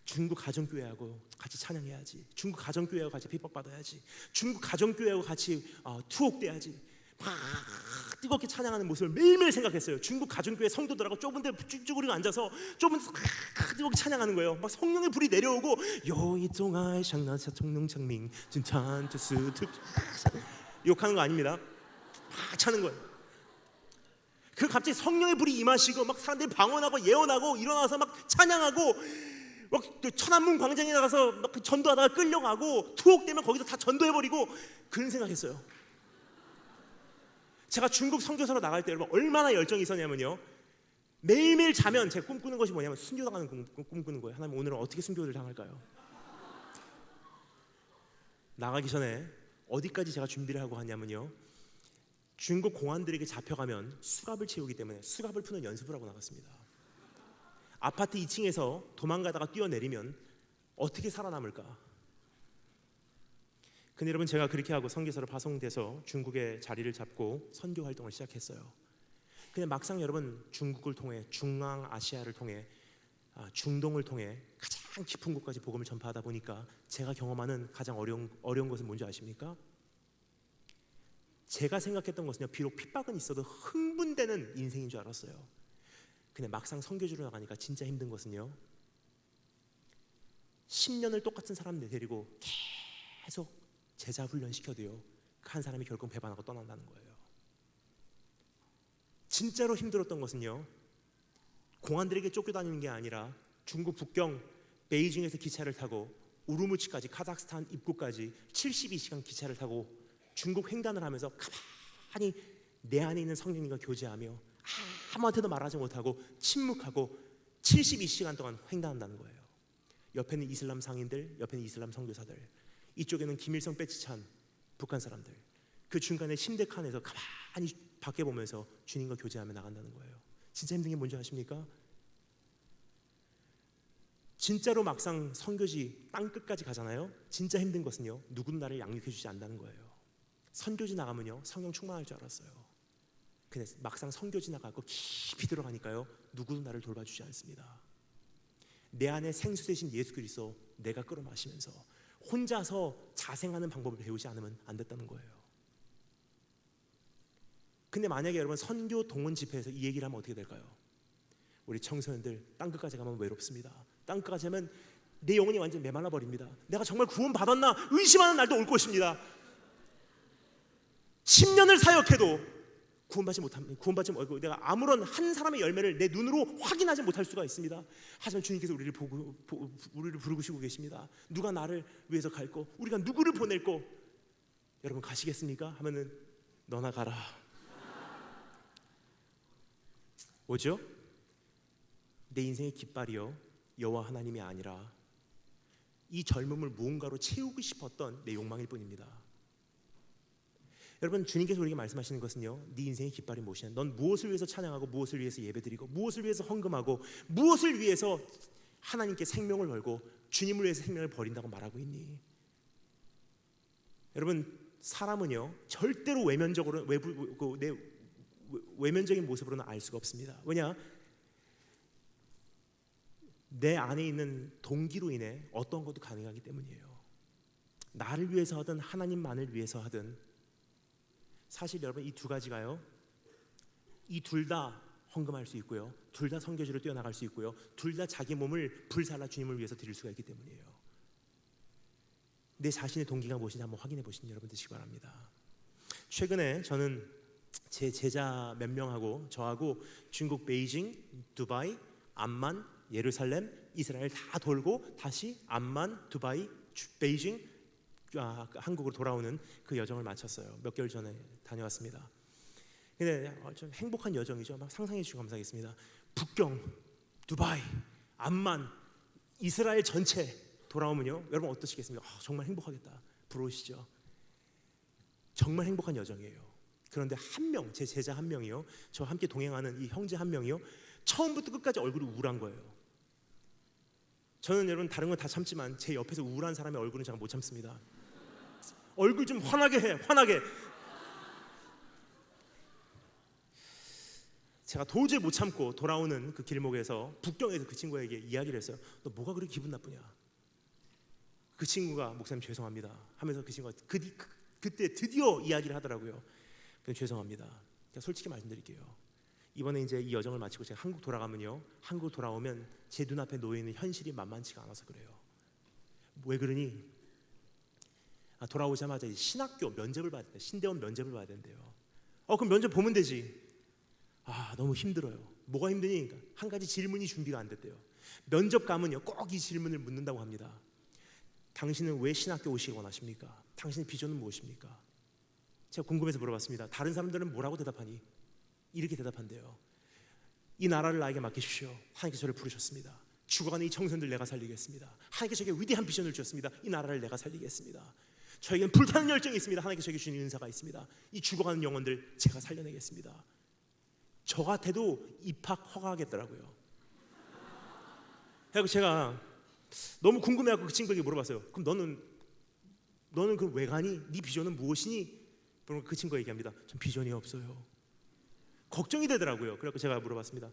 중국 가정교회하고 같이 찬양해야지. 중국 가정교회하고 같이 핍박받아야지. 중국 가정교회하고 같이 투옥돼야지. 뜨겁게 찬양하는 모습을 매일매일 생각했어요. 중국 가정교회 성도들하고 좁은 데 쭈그리고 앉아서 좁은 데서 뜨겁게 찬양하는 거예요. 막 성령의 불이 내려오고 요이종아이 샹나샤 총능창밍 진찬투스 욕하는 거 아닙니다. 막 차는 거예요. 그 갑자기 성령의 불이 임하시고 막 사람들이 방언하고 예언하고 일어나서 막 찬양하고 막 천안문 광장에 나가서 막 전도하다가 끌려가고 투옥되면 거기서 다 전도해버리고 그런 생각했어요. 제가 중국 선교사로 나갈 때 여러분 얼마나 열정이 있었냐면요, 매일매일 자면 제가 꿈꾸는 것이 뭐냐면 순교당하는 꿈꾸는 거예요. 하나님 오늘은 어떻게 순교를 당할까요? 나가기 전에 어디까지 제가 준비를 하고 하냐면요, 중국 공안들에게 잡혀가면 수갑을 채우기 때문에 수갑을 푸는 연습을 하고 나갔습니다. 아파트 2층에서 도망가다가 뛰어내리면 어떻게 살아남을까? 근데 여러분 제가 그렇게 하고 선교사로 파송돼서 중국에 자리를 잡고 선교 활동을 시작했어요. 근데 막상 여러분 중국을 통해 중앙아시아를 통해 중동을 통해 가장 깊은 곳까지 복음을 전파하다 보니까 제가 경험하는 가장 어려운 것은 뭔지 아십니까? 제가 생각했던 것은요, 비록 핍박은 있어도 흥분되는 인생인 줄 알았어요. 근데 막상 선교지로 나가니까 진짜 힘든 것은요, 10년을 똑같은 사람들 데리고 계속 제자 훈련 시켜도요, 한 사람이 결국 배반하고 떠난다는 거예요. 진짜로 힘들었던 것은요, 공안들에게 쫓겨다니는 게 아니라 중국 북경 베이징에서 기차를 타고 우르무치까지 카자흐스탄 입구까지 72시간 기차를 타고 중국 횡단을 하면서 가만히 내 안에 있는 성령님과 교제하며 아무한테도 말하지 못하고 침묵하고 72시간 동안 횡단한다는 거예요. 옆에는 이슬람 상인들, 옆에는 이슬람 선교사들, 이쪽에는 김일성 배지 찬 북한 사람들, 그 중간에 심대칸에서 가만히 밖에 보면서 주님과 교제하며 나간다는 거예요. 진짜 힘든 게 뭔지 아십니까? 진짜로 막상 선교지 땅끝까지 가잖아요. 진짜 힘든 것은요, 누구도 나를 양육해 주지 않는다는 거예요. 선교지 나가면요 성령 충만할 줄 알았어요. 근데 막상 선교지 나가고 깊이 들어가니까요, 누구도 나를 돌봐주지 않습니다. 내 안에 생수 되신 예수 그리스도 내가 끌어 마시면서 혼자서 자생하는 방법을 배우지 않으면 안 됐다는 거예요. 근데 만약에 여러분 선교 동원 집회에서 이 얘기를 하면 어떻게 될까요? 우리 청소년들 땅끝까지 가면 외롭습니다. 땅끝까지 가면 내 영혼이 완전히 메말라 버립니다. 내가 정말 구원 받았나 의심하는 날도 올 것입니다. 10년을 사역해도 구원받지 못하고 내가 아무런 한 사람의 열매를 내 눈으로 확인하지 못할 수가 있습니다. 하지만 주님께서 우리를 부르시고 계십니다. 누가 나를 위해서 갈고 우리가 누구를 보낼고, 여러분 가시겠습니까? 하면은 너나 가라. 뭐죠? 내 인생의 깃발이요 여호와 하나님이 아니라 이 젊음을 무언가로 채우고 싶었던 내 욕망일 뿐입니다. 여러분 주님께서 우리에게 말씀하시는 것은요, 네 인생의 깃발이 무엇이냐, 넌 무엇을 위해서 찬양하고 무엇을 위해서 예배드리고 무엇을 위해서 헌금하고 무엇을 위해서 하나님께 생명을 걸고 주님을 위해서 생명을 버린다고 말하고 있니? 여러분 사람은요 절대로 외면적인 모습으로는 알 수가 없습니다. 왜냐? 내 안에 있는 동기로 인해 어떤 것도 가능하기 때문이에요. 나를 위해서 하든 하나님만을 위해서 하든, 사실 여러분 이 두 가지가요, 이 둘 다 헌금할 수 있고요, 둘 다 선교지로 뛰어나갈 수 있고요, 둘 다 자기 몸을 불살라 주님을 위해서 드릴 수가 있기 때문이에요. 내 자신의 동기가 무엇인지 한번 확인해 보시는 여러분 되시기 바랍니다. 최근에 저는 제 제자 몇 명하고 저하고 중국 베이징, 두바이, 암만, 예루살렘, 이스라엘 다 돌고 다시 암만, 두바이, 베이징, 한국으로 돌아오는 그 여정을 마쳤어요. 몇 개월 전에 다녀왔습니다. 근데 좀 행복한 여정이죠. 막 상상해 주시고 감사하겠습니다. 북경, 두바이, 암만, 이스라엘 전체 돌아오면요, 여러분 어떠시겠습니까? 정말 행복하겠다. 부러우시죠? 정말 행복한 여정이에요. 그런데 한 명, 제 제자 한 명이요, 저와 함께 동행하는 이 형제 한 명이요, 처음부터 끝까지 얼굴이 우울한 거예요. 저는 여러분 다른 건 다 참지만 제 옆에서 우울한 사람의 얼굴은 제가 못 참습니다. 얼굴 좀 환하게 해, 환하게. 제가 도저히 못 참고 돌아오는 그 길목에서 북경에서 그 친구에게 이야기를 했어요. 너 뭐가 그렇게 기분 나쁘냐? 그 친구가 목사님 죄송합니다 하면서 그 친구가 그때 드디어 이야기를 하더라고요. 죄송합니다. 제가 솔직히 말씀드릴게요. 이번에 이제 이 여정을 마치고 제가 한국 돌아가면요, 한국 돌아오면 제 눈앞에 놓여 있는 현실이 만만치가 않아서 그래요. 왜 그러니? 돌아오자마자 신학교 면접을 봐야 된다. 신대원 면접을 봐야 된대요. 그럼 면접 보면 되지. 너무 힘들어요. 뭐가 힘드니? 한 가지 질문이 준비가 안 됐대요. 면접 가면요, 꼭 이 질문을 묻는다고 합니다. 당신은 왜 신학교 오시기 원하십니까? 당신의 비전은 무엇입니까? 제가 궁금해서 물어봤습니다. 다른 사람들은 뭐라고 대답하니? 이렇게 대답한대요. 이 나라를 나에게 맡기십시오. 하나님께서 저를 부르셨습니다. 죽어가는 이 청년들 내가 살리겠습니다. 하나님께서 저에게 위대한 비전을 주셨습니다. 이 나라를 내가 살리겠습니다. 저에게는 불타는 열정이 있습니다. 하나님께서 저에게 주신 은사가 있습니다. 이 죽어가는 영혼들 제가 살려내겠습니다. 저 같아도 입학 허가하겠더라고요. 그래서 제가 너무 궁금해하고 그 친구에게 물어봤어요. 그럼 너는 그 왜 가니? 네 비전은 무엇이니? 그럼 그 친구가 얘기합니다. 전 비전이 없어요. 걱정이 되더라고요. 그래서 제가 물어봤습니다.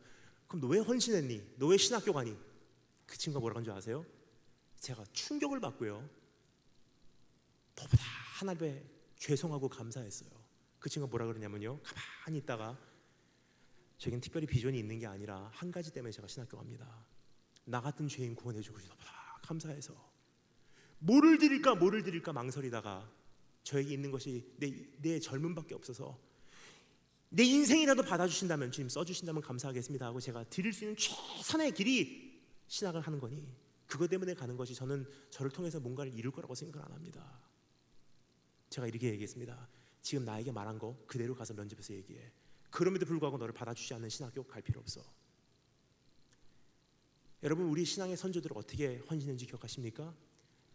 그럼 너 왜 헌신했니? 너 왜 신학교 가니? 그 친구가 뭐라고 한 줄 아세요? 제가 충격을 받고요, 너보다 하나님에 죄송하고 감사했어요. 그 친구가 뭐라 그러냐면요, 가만히 있다가 저에겐 특별히 비전이 있는 게 아니라 한 가지 때문에 제가 신학교 갑니다. 나 같은 죄인 구원해주고 너보다 감사해서 뭐를 드릴까 망설이다가 저에게 있는 것이 내 젊음밖에 없어서 내 인생이라도 받아주신다면, 주님 써주신다면 감사하겠습니다 하고 제가 드릴 수 있는 최선의 길이 신학을 하는 거니, 그것 때문에 가는 것이 저는 저를 통해서 뭔가를 이룰 거라고 생각을 안 합니다. 제가 이렇게 얘기했습니다. 지금 나에게 말한 거 그대로 가서 면접에서 얘기해. 그럼에도 불구하고 너를 받아주지 않는 신학교 갈 필요 없어. 여러분, 우리 신앙의 선조들을 어떻게 헌신했는지 기억하십니까?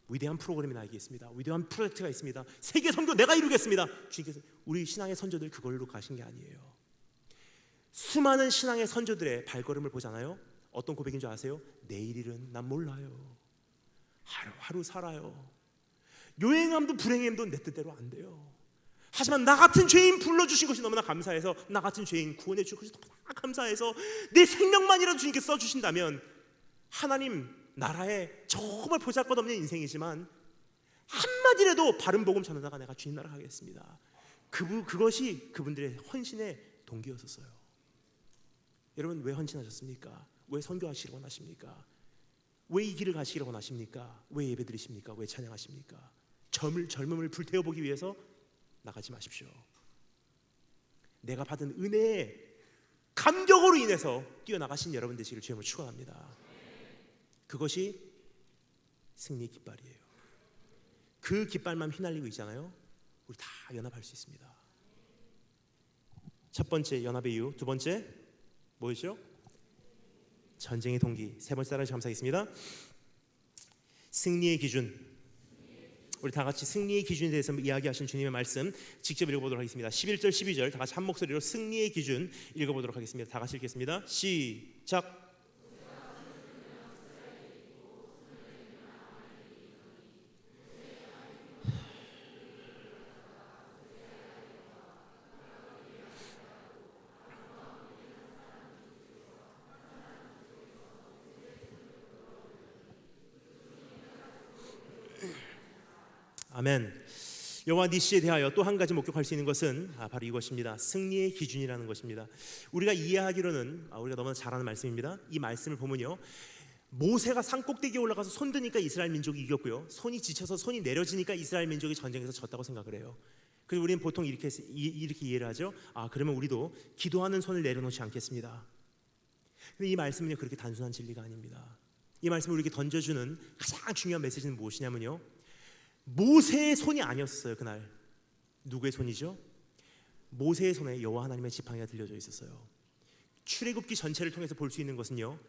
위대한 프로그램이 나에게 있습니다. 위대한 프로젝트가 있습니다. 세계 선교 내가 이루겠습니다. 주님께서 우리 신앙의 선조들 그걸로 가신 게 아니에요. 수많은 신앙의 선조들의 발걸음을 보잖아요. 어떤 고백인 줄 아세요? 내일 일은 난 몰라요. 하루하루 살아요. 요행함도 불행함도 내 뜻대로 안 돼요. 하지만 나 같은 죄인 불러주신 것이 너무나 감사해서, 나 같은 죄인 구원해 주신 것이 너무나 감사해서 내 생명만이라도 주님께서 써주신다면, 하나님 나라에 정말 보잘것없는 인생이지만 한마디라도 바른 복음 전하다가 내가 주님 나라 가겠습니다. 그것이 그분들의 헌신의 동기였었어요. 여러분, 왜 헌신하셨습니까? 왜 선교하시길 원하십니까? 왜 이 길을 가시기를 원하십니까? 왜 예배드리십니까? 왜 찬양하십니까? 젊음을 불태워보기 위해서 나가지 마십시오. 내가 받은 은혜의 감격으로 인해서 뛰어나가신 여러분 되시기를 주님으로 축원합니다. 그것이 승리의 깃발이에요. 그 깃발만 휘날리고 있잖아요. 우리 다 연합할 수 있습니다. 첫 번째 연합의 이유, 두 번째 뭐였죠? 전쟁의 동기. 세 번째 따라 감사하겠습니다. 승리의 기준. 우리 다 같이 승리의 기준에 대해서 이야기하신 주님의 말씀 직접 읽어보도록 하겠습니다. 11절 12절 다 같이 한 목소리로 승리의 기준 읽어보도록 하겠습니다. 다 같이 읽겠습니다. 시작. 아멘. 여호와 니시에 대하여 또 한 가지 목격할 수 있는 것은 바로 이것입니다. 승리의 기준이라는 것입니다. 우리가 이해하기로는 우리가 너무나 잘 아는 말씀입니다. 이 말씀을 보면요, 모세가 산꼭대기에 올라가서 손드니까 이스라엘 민족이 이겼고요, 손이 지쳐서 손이 내려지니까 이스라엘 민족이 전쟁에서 졌다고 생각을 해요. 그래서 우리는 보통 이렇게 이해를 하죠. 그러면 우리도 기도하는 손을 내려놓지 않겠습니다. 근데 이 말씀은요, 그렇게 단순한 진리가 아닙니다. 이 말씀을 우리에게 던져주는 가장 중요한 메시지는 무엇이냐면요, 모세의 손이 아니었어요. 그날 누구의 손이죠? 모세의 손에 여호와 하나님의 지팡이가 들려져 있었어요. 출애굽기 전체를 통해서 볼 수 있는 것은요,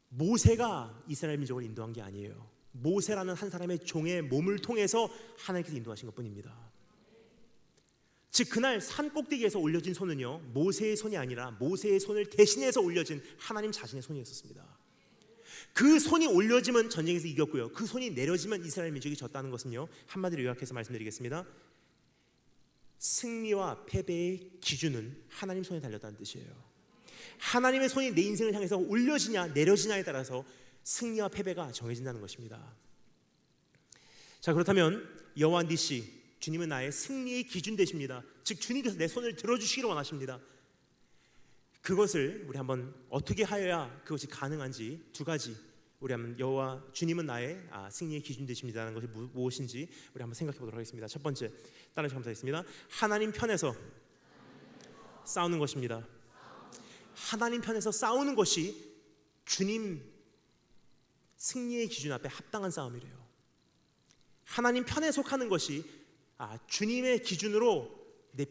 모세가 이스라엘 민족을 인도한 게 아니에요. 모세라는 한 사람의 종의 몸을 통해서 하나님께서 인도하신 것뿐입니다. 즉 그날 산 꼭대기에서 올려진 손은요, 모세의 손이 아니라 모세의 손을 대신해서 올려진 하나님 자신의 손이었습니다. 그 손이 올려지면 전쟁에서 이겼고요, 그 손이 내려지면 이스라엘 민족이 졌다는 것은요, 한마디로 요약해서 말씀드리겠습니다. 승리와 패배의 기준은 하나님 손에 달렸다는 뜻이에요. 하나님의 손이 내 인생을 향해서 올려지냐 내려지냐에 따라서 승리와 패배가 정해진다는 것입니다. 자, 그렇다면 여호와 니시, 주님은 나의 승리의 기준 되십니다. 즉 주님께서 내 손을 들어주시기를 원하십니다. 그것을 우리 한번 어떻게 하여야 그것이 가능한지 두 가지 우리 한번 여호와 주님은 나의 승리의 기준 되십니다라는 것이 무엇인지 우리 한번 생각해 보도록 하겠습니다. 첫 번째, 따라서 감사하겠습니다. 하나님 편에서 싸우는 것입니다. 하나님 편에서 싸우는 것이 주님 승리의 기준 앞에 합당한 싸움이래요. 하나님 편에 속하는 것이 주님의 기준으로 내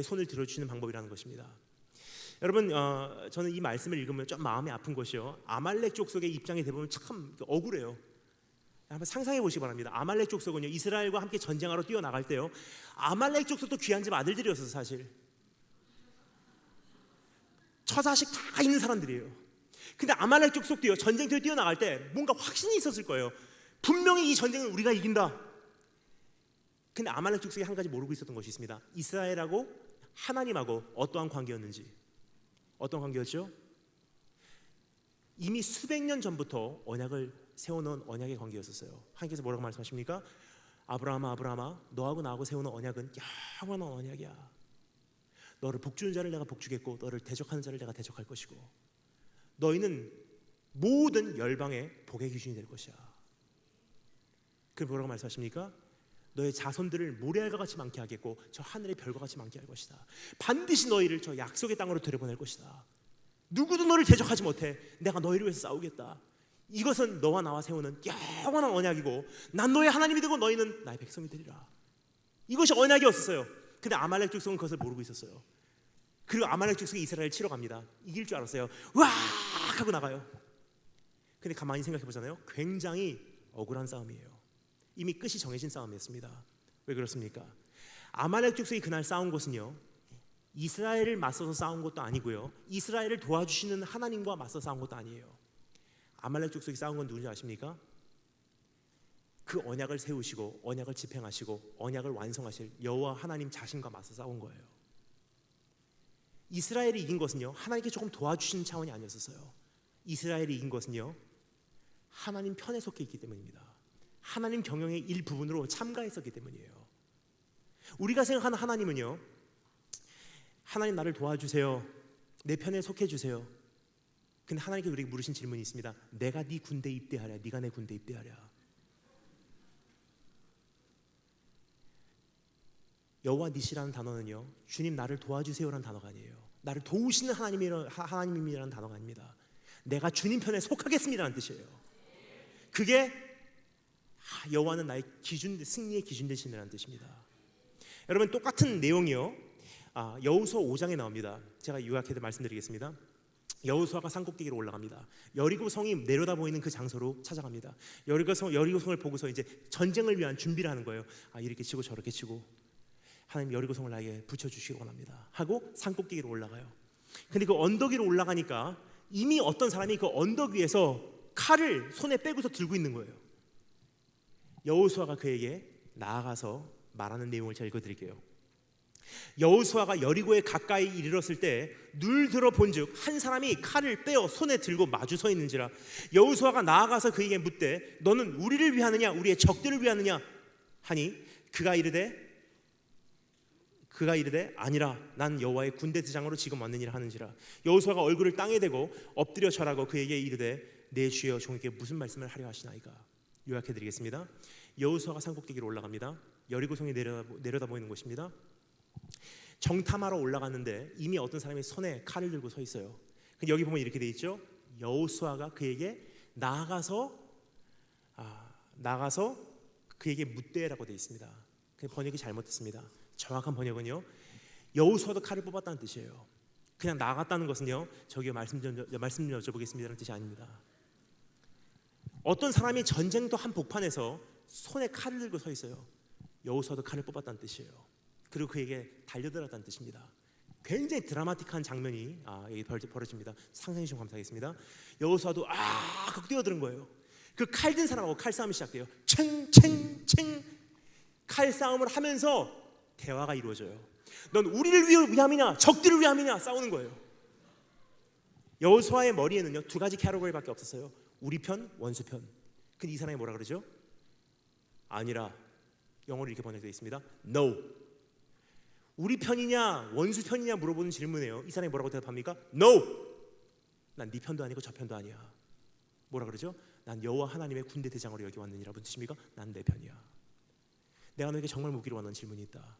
손을 들어주시는 방법이라는 것입니다. 여러분, 저는 이 말씀을 읽으면 좀 마음이 아픈 것이요, 아말렉 족속의 입장이 되보면 참 억울해요. 한번 상상해 보시기 바랍니다. 아말렉 족속은요, 이스라엘과 함께 전쟁하러 뛰어나갈 때요, 아말렉 족속도 귀한 집 아들들이었어요. 사실 처자식 다 있는 사람들이에요. 근데 아말렉 족속도요, 전쟁터에 뛰어나갈 때 뭔가 확신이 있었을 거예요. 분명히 이 전쟁은 우리가 이긴다. 근데 아말렉 족속이 한 가지 모르고 있었던 것이 있습니다. 이스라엘하고 하나님하고 어떠한 관계였는지. 어떤 관계였죠? 이미 수백 년 전부터 언약을 세워놓은 언약의 관계였었어요. 하나님께서 뭐라고 말씀하십니까? 아브라함아, 너하고 나하고 세우는 언약은 영원한 언약이야. 너를 복주는 자를 내가 복주겠고 너를 대적하는 자를 내가 대적할 것이고 너희는 모든 열방의 복의 기준이 될 것이야. 그럼 뭐라고 말씀하십니까? 너의 자손들을 모래알과 같이 많게 하겠고 저 하늘의 별과 같이 많게 할 것이다. 반드시 너희를 저 약속의 땅으로 들여보낼 것이다. 누구도 너를 대적하지 못해. 내가 너희를 위해서 싸우겠다. 이것은 너와 나와 세우는 영원한 언약이고 난 너의 하나님이 되고 너희는 나의 백성이 되리라. 이것이 언약이었어요. 근데 아말렉 족속은 그것을 모르고 있었어요. 그리고 아말렉 족속이 이스라엘을 치러 갑니다. 이길 줄 알았어요. 와 하고 나가요. 근데 가만히 생각해 보잖아요. 굉장히 억울한 싸움이에요. 이미 끝이 정해진 싸움이었습니다. 왜 그렇습니까? 아말렉 족속이 그날 싸운 것은요, 이스라엘을 맞서서 싸운 것도 아니고요, 이스라엘을 도와주시는 하나님과 맞서 싸운 것도 아니에요. 아말렉 족속이 싸운 건 누군지 아십니까? 그 언약을 세우시고 언약을 집행하시고 언약을 완성하실 여호와 하나님 자신과 맞서 싸운 거예요. 이스라엘이 이긴 것은요, 하나님께 조금 도와주시는 차원이 아니었어요. 이스라엘이 이긴 것은요, 하나님 편에 속해 있기 때문입니다. 하나님 경영의 일부분으로 참가했었기 때문이에요. 우리가 생각하는 하나님은요, 하나님 나를 도와주세요, 내 편에 속해 주세요. 근데 하나님께서 우리에게 물으신 질문이 있습니다. 내가 네 군대에 입대하랴, 네가 내 군대에 입대하랴. 여호와 니시라는 단어는요, 주님 나를 도와주세요라는 단어가 아니에요. 나를 도우시는 하나님이라는 단어가 아닙니다. 내가 주님 편에 속하겠습니다라는 뜻이에요. 그게 여호와는 나의 기준, 승리의 기준 되시느라는 뜻입니다. 여러분, 똑같은 내용이요, 여호수아 5장에 나옵니다. 제가 요약해서 말씀드리겠습니다. 여호수아가 산꼭대기로 올라갑니다. 여리고 성이 내려다 보이는 그 장소로 찾아갑니다. 여리고 성을 보고서 이제 전쟁을 위한 준비를 하는 거예요. 이렇게 치고 저렇게 치고 하나님 여리고 성을 나에게 붙여주시기 원합니다 하고 산꼭대기로 올라가요. 근데 그 언덕 위로 올라가니까 이미 어떤 사람이 그 언덕 위에서 칼을 손에 빼고서 들고 있는 거예요. 여호수아가 그에게 나아가서 말하는 내용을 제가 읽어드릴게요. 여호수아가 여리고에 가까이 이르렀을 때 눈을 들어 본즉 한 사람이 칼을 빼어 손에 들고 마주 서 있는지라. 여호수아가 나아가서 그에게 묻되 너는 우리를 위하느냐 우리의 적들을 위하느냐 하니 그가 이르되 아니라 난 여호와의 군대 대장으로 지금 왔느니라 하는지라. 여호수아가 얼굴을 땅에 대고 엎드려 절하고 그에게 이르되 내 주여 종에게 무슨 말씀을 하려 하시나이까. 요약해드리겠습니다. 여호수아가 산꼭대기로 올라갑니다. 여리고성이 내려다 보이는 곳입니다. 정탐하러 올라갔는데 이미 어떤 사람이 손에 칼을 들고 서 있어요. 근데 여기 보면 이렇게 돼 있죠. 여호수아가 그에게 나아가서 그에게 묻되라고 돼 있습니다. 그 번역이 잘못됐습니다. 정확한 번역은요, 여호수아도 칼을 뽑았다는 뜻이에요. 그냥 나갔다는 것은요, 저기 말씀 좀 여쭤보겠습니다라는 뜻이 아닙니다. 어떤 사람이 전쟁터 한 복판에서 손에 칼을 들고 서 있어요. 여호수아도 칼을 뽑았다는 뜻이에요. 그리고 그에게 달려들었다는 뜻입니다. 굉장히 드라마틱한 장면이 여기 벌어집니다. 상상해 주시면 감사하겠습니다. 여호수아도 하고 뛰어드는 거예요. 그 칼 든 사람하고 칼싸움이 시작돼요. 챙챙챙 칼싸움을 하면서 대화가 이루어져요. 넌 우리를 위함이냐 적들을 위함이냐 싸우는 거예요. 여호수아의 머리에는요 두 가지 캐러거리밖에 없었어요. 우리 편, 원수 편. 근데 이 사람이 뭐라 그러죠? 아니라 영어로 이렇게 번역되어 있습니다. No. 우리 편이냐 원수 편이냐 물어보는 질문이에요. 이 사람이 뭐라고 대답합니까? No. 난 네 편도 아니고 저 편도 아니야. 뭐라 그러죠? 난 여호와 하나님의 군대 대장으로 여기 왔느니라. 무슨 뜻입니까? 난 내 편이야. 내가 너에게 정말 묻기로 원하는 질문이 있다.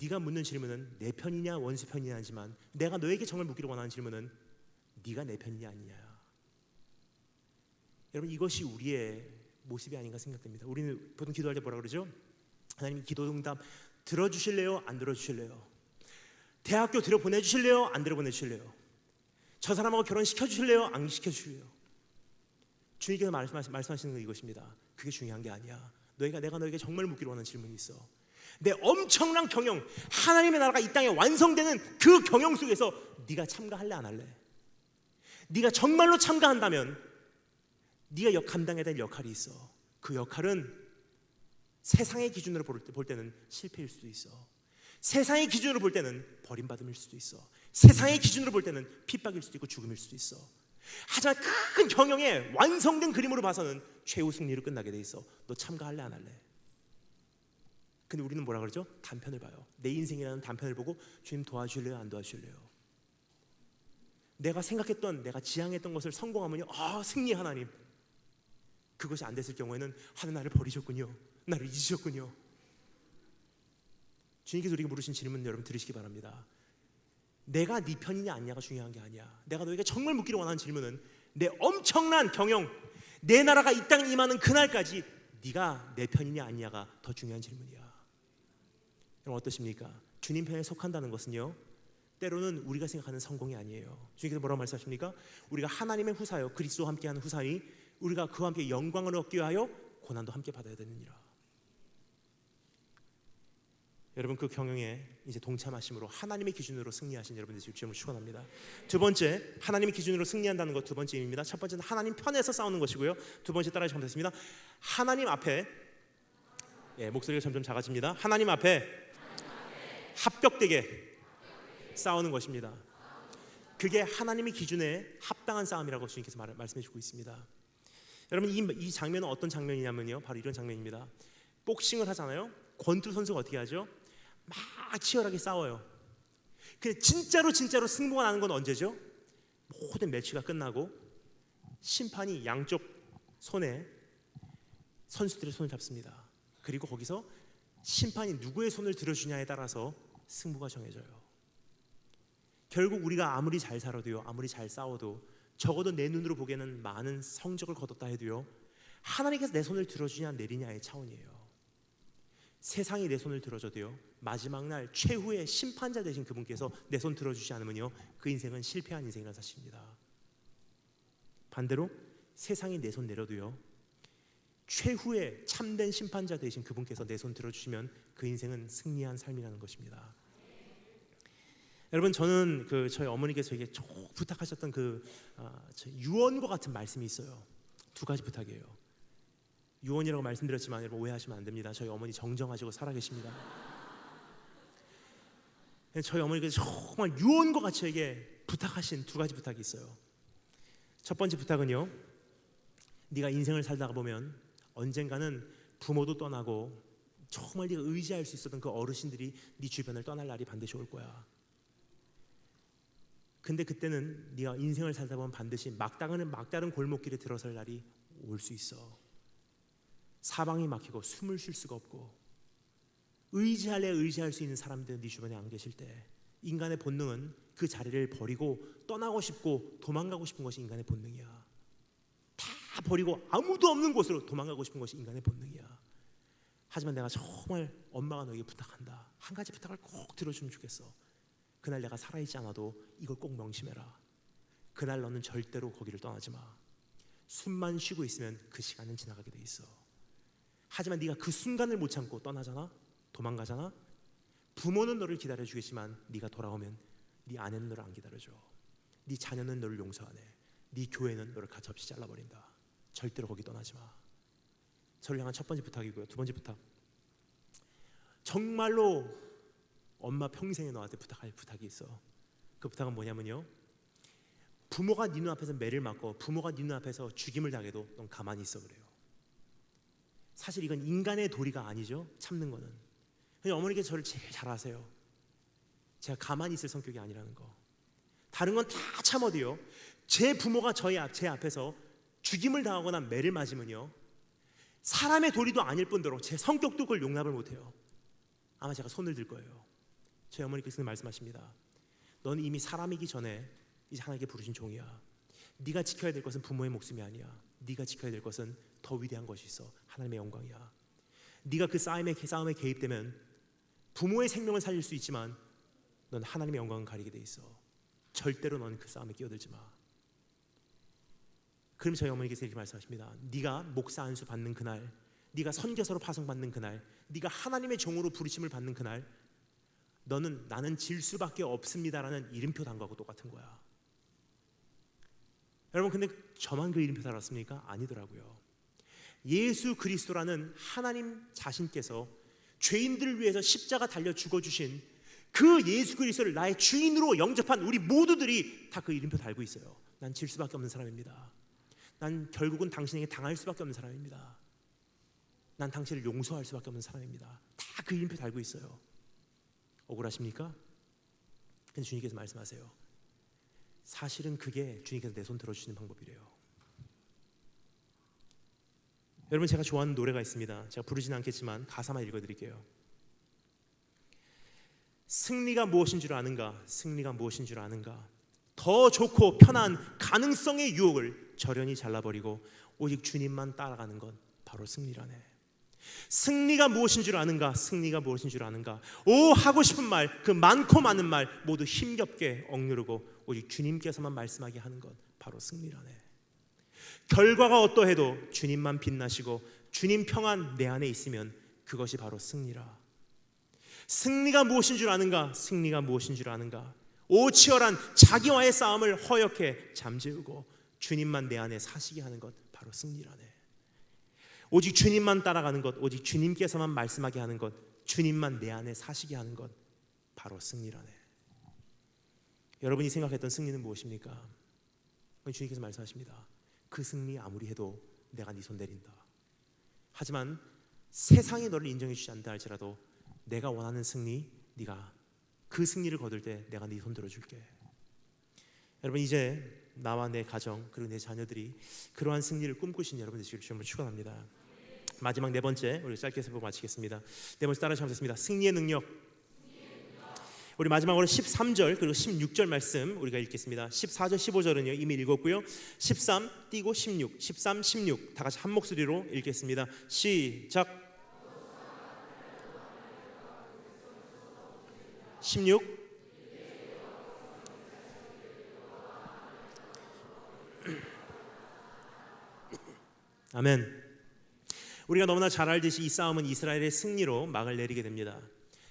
네가 묻는 질문은 내 편이냐 원수 편이냐지만 내가 너에게 정말 묻기로 원하는 질문은 네가 내 편이냐 아니냐. 여러분 이것이 우리의 모습이 아닌가 생각됩니다. 우리는 보통 기도할 때 뭐라 그러죠? 하나님 기도 응답 들어주실래요? 안 들어주실래요? 대학교 들여보내주실래요? 안 들여보내주실래요? 저 사람하고 결혼시켜주실래요? 안 시켜주실래요? 주님께서 말씀하시는 건 이것입니다. 그게 중요한 게 아니야. 내가 너에게 정말 묻기로 하는 질문이 있어. 내 엄청난 경영, 하나님의 나라가 이 땅에 완성되는 그 경영 속에서 네가 참가할래 안 할래? 네가 정말로 참가한다면 네가 감당해야 될 역할이 있어. 그 역할은 세상의 기준으로 볼 때는 실패일 수도 있어. 세상의 기준으로 볼 때는 버림받음일 수도 있어. 세상의 기준으로 볼 때는 핍박일 수도 있고 죽음일 수도 있어. 하지만 큰 경영의 완성된 그림으로 봐서는 최후 승리로 끝나게 돼 있어. 너 참가할래 안 할래? 근데 우리는 뭐라 그러죠? 단편을 봐요. 내 인생이라는 단편을 보고 주님 도와주실래요? 안 도와주실래요? 내가 생각했던, 내가 지향했던 것을 성공하면요, 승리 하나님. 그것이 안 됐을 경우에는 하나님 나를 버리셨군요. 나를 잊으셨군요. 주님께서 우리에게 물으신 질문 여러분 들으시기 바랍니다. 내가 네 편이냐 아니냐가 중요한 게 아니야. 내가 너에게 정말 묻기로 원하는 질문은 내 엄청난 경영, 내 나라가 이 땅에 임하는 그날까지 네가 내 편이냐 아니냐가 더 중요한 질문이야. 여러분 어떠십니까? 주님 편에 속한다는 것은요, 때로는 우리가 생각하는 성공이 아니에요. 주님께서 뭐라고 말씀하십니까? 우리가 하나님의 후사요, 그리스도와 함께하는 후사니 우리가 그와 함께 영광을 얻기 위하여 고난도 함께 받아야 되느니라. 여러분 그 경영에 이제 동참하심으로 하나님의 기준으로 승리하신 여러분들 주님을 축원합니다. 두 번째, 하나님의 기준으로 승리한다는 것 두 번째 의미입니다. 첫 번째는 하나님 편에서 싸우는 것이고요. 두 번째 따라해 주시면 되겠습니다. 하나님 앞에, 목소리가 점점 작아집니다. 하나님 앞에 합격되게 싸우는 것입니다. 그게 하나님의 기준에 합당한 싸움이라고 주님께서 말씀해 주고 있습니다. 여러분 이 장면은 어떤 장면이냐면요, 바로 이런 장면입니다. 복싱을 하잖아요. 권투 선수가 어떻게 하죠? 막 치열하게 싸워요. 근데 진짜로 승부가 나는 건 언제죠? 모든 매치가 끝나고 심판이 양쪽 손에 선수들의 손을 잡습니다. 그리고 거기서 심판이 누구의 손을 들어주냐에 따라서 승부가 정해져요. 결국 우리가 아무리 잘 살아도요, 아무리 잘 싸워도 적어도 내 눈으로 보기에는 많은 성적을 거뒀다 해도요, 하나님께서 내 손을 들어주냐 내리냐의 차원이에요. 세상이 내 손을 들어줘도요, 마지막 날 최후의 심판자 되신 그분께서 내 손 들어주지 않으면요, 그 인생은 실패한 인생이라는 사실입니다. 반대로 세상이 내 손 내려도요, 최후의 참된 심판자 되신 그분께서 내 손 들어주시면 그 인생은 승리한 삶이라는 것입니다. 여러분 저는 저희 어머니께서 저에게 쭉 부탁하셨던 유언과 같은 말씀이 있어요. 두 가지 부탁이에요. 유언이라고 말씀드렸지만 여러분 오해하시면 안 됩니다. 저희 어머니 정정하시고 살아계십니다. 저희 어머니께서 정말 유언과 같이 저에게 부탁하신 두 가지 부탁이 있어요. 첫 번째 부탁은요, 네가 인생을 살다가 보면 언젠가는 부모도 떠나고 정말 네가 의지할 수 있었던 그 어르신들이 네 주변을 떠날 날이 반드시 올 거야. 근데 그때는 네가 인생을 살다 보면 반드시 막다른 골목길에 들어설 날이 올 수 있어. 사방이 막히고 숨을 쉴 수가 없고 의지할 수 있는 사람들은 네 주변에 안 계실 때 인간의 본능은 그 자리를 버리고 떠나고 싶고 도망가고 싶은 것이 인간의 본능이야. 다 버리고 아무도 없는 곳으로 도망가고 싶은 것이 인간의 본능이야. 하지만 내가 정말 엄마가 너에게 부탁한다. 한 가지 부탁을 꼭 들어주면 좋겠어. 그날 내가 살아있지 않아도 이걸 꼭 명심해라. 그날 너는 절대로 거기를 떠나지 마. 숨만 쉬고 있으면 그 시간은 지나가게 돼 있어. 하지만 네가 그 순간을 못 참고 떠나잖아, 도망가잖아. 부모는 너를 기다려주겠지만 네가 돌아오면 네 아내는 너를 안 기다려줘. 네 자녀는 너를 용서 안 해. 네 교회는 너를 가차없이 잘라버린다. 절대로 거기 떠나지 마. 저를 향한 첫 번째 부탁이고요. 두 번째 부탁, 정말로 엄마 평생에 너한테 부탁할 부탁이 있어. 그 부탁은 뭐냐면요, 부모가 네 눈앞에서 매를 맞고 부모가 네 눈앞에서 죽임을 당해도 넌 가만히 있어 그래요. 사실 이건 인간의 도리가 아니죠. 참는 거는. 어머니께서 저를 제일 잘 아세요. 제가 가만히 있을 성격이 아니라는 거. 다른 건 다 참어도요, 제 부모가 제 앞에서 죽임을 당하거나 매를 맞으면요, 사람의 도리도 아닐 뿐더러 제 성격도 그걸 용납을 못해요. 아마 제가 손을 들 거예요. 제 어머니께서는 말씀하십니다. 넌 이미 사람이기 전에 이제 하나님께 부르신 종이야. 네가 지켜야 될 것은 부모의 목숨이 아니야. 네가 지켜야 될 것은 더 위대한 것이 있어. 하나님의 영광이야. 네가 그 싸움에 개입되면 부모의 생명을 살릴 수 있지만 넌 하나님의 영광을 가리게 돼 있어. 절대로 넌 그 싸움에 끼어들지 마. 그럼 저희 어머니께서 이렇게 말씀하십니다. 네가 목사 안수 받는 그날, 네가 선교사로 파송받는 그날, 네가 하나님의 종으로 부르심을 받는 그날, 너는 나는 질 수밖에 없습니다라는 이름표 단 거하고 똑같은 거야. 여러분, 근데 저만 그 이름표 달았습니까? 아니더라고요. 예수 그리스도라는 하나님 자신께서 죄인들을 위해서 십자가 달려 죽어주신 그 예수 그리스도를 나의 주인으로 영접한 우리 모두들이 다 그 이름표 달고 있어요. 난 질 수밖에 없는 사람입니다. 난 결국은 당신에게 당할 수밖에 없는 사람입니다. 난 당신을 용서할 수밖에 없는 사람입니다. 다 그 이름표 달고 있어요. 억울하십니까? 근데 주님께서 말씀하세요. 사실은 그게 주님께서 내 손 들어주시는 방법이래요. 여러분, 제가 좋아하는 노래가 있습니다. 제가 부르지는 않겠지만 가사만 읽어드릴게요. 승리가 무엇인 줄 아는가? 승리가 무엇인 줄 아는가? 더 좋고 편한 가능성의 유혹을 저련히 잘라버리고 오직 주님만 따라가는 것, 바로 승리라네. 승리가 무엇인 줄 아는가? 승리가 무엇인 줄 아는가? 오, 하고 싶은 말, 그 많고 많은 말 모두 힘겹게 억누르고 오직 주님께서만 말씀하게 하는 것, 바로 승리라네. 결과가 어떠해도 주님만 빛나시고 주님 평안 내 안에 있으면 그것이 바로 승리라. 승리가 무엇인 줄 아는가? 승리가 무엇인 줄 아는가? 오, 치열한 자기와의 싸움을 허옇게 잠재우고 주님만 내 안에 사시게 하는 것, 바로 승리라네. 오직 주님만 따라가는 것, 오직 주님께서만 말씀하게 하는 것, 주님만 내 안에 사시게 하는 것, 바로 승리라네. 여러분이 생각했던 승리는 무엇입니까? 주님께서 말씀하십니다. 그 승리 아무리 해도 내가 네 손 내린다. 하지만 세상이 너를 인정해 주지 않다 할지라도 내가 원하는 승리, 네가 그 승리를 거둘 때 내가 네 손 들어줄게. 여러분, 이제 나와 내 가정 그리고 내 자녀들이 그러한 승리를 꿈꾸신 여러분 되시길 주님으로 축원합니다. 마지막 네 번째, 우리 짧게 해서 보고 마치겠습니다. 네 번째 따라 하셨습니다. 승리의 능력. 우리 마지막으로 13절 그리고 16절 말씀 우리가 읽겠습니다. 14절 15절은요 이미 읽었고요. 13 띄고 16, 13, 16 다 같이 한 목소리로 읽겠습니다. 시작. 16. 아멘. 우리가 너무나 잘 알듯이 이 싸움은 이스라엘의 승리로 막을 내리게 됩니다.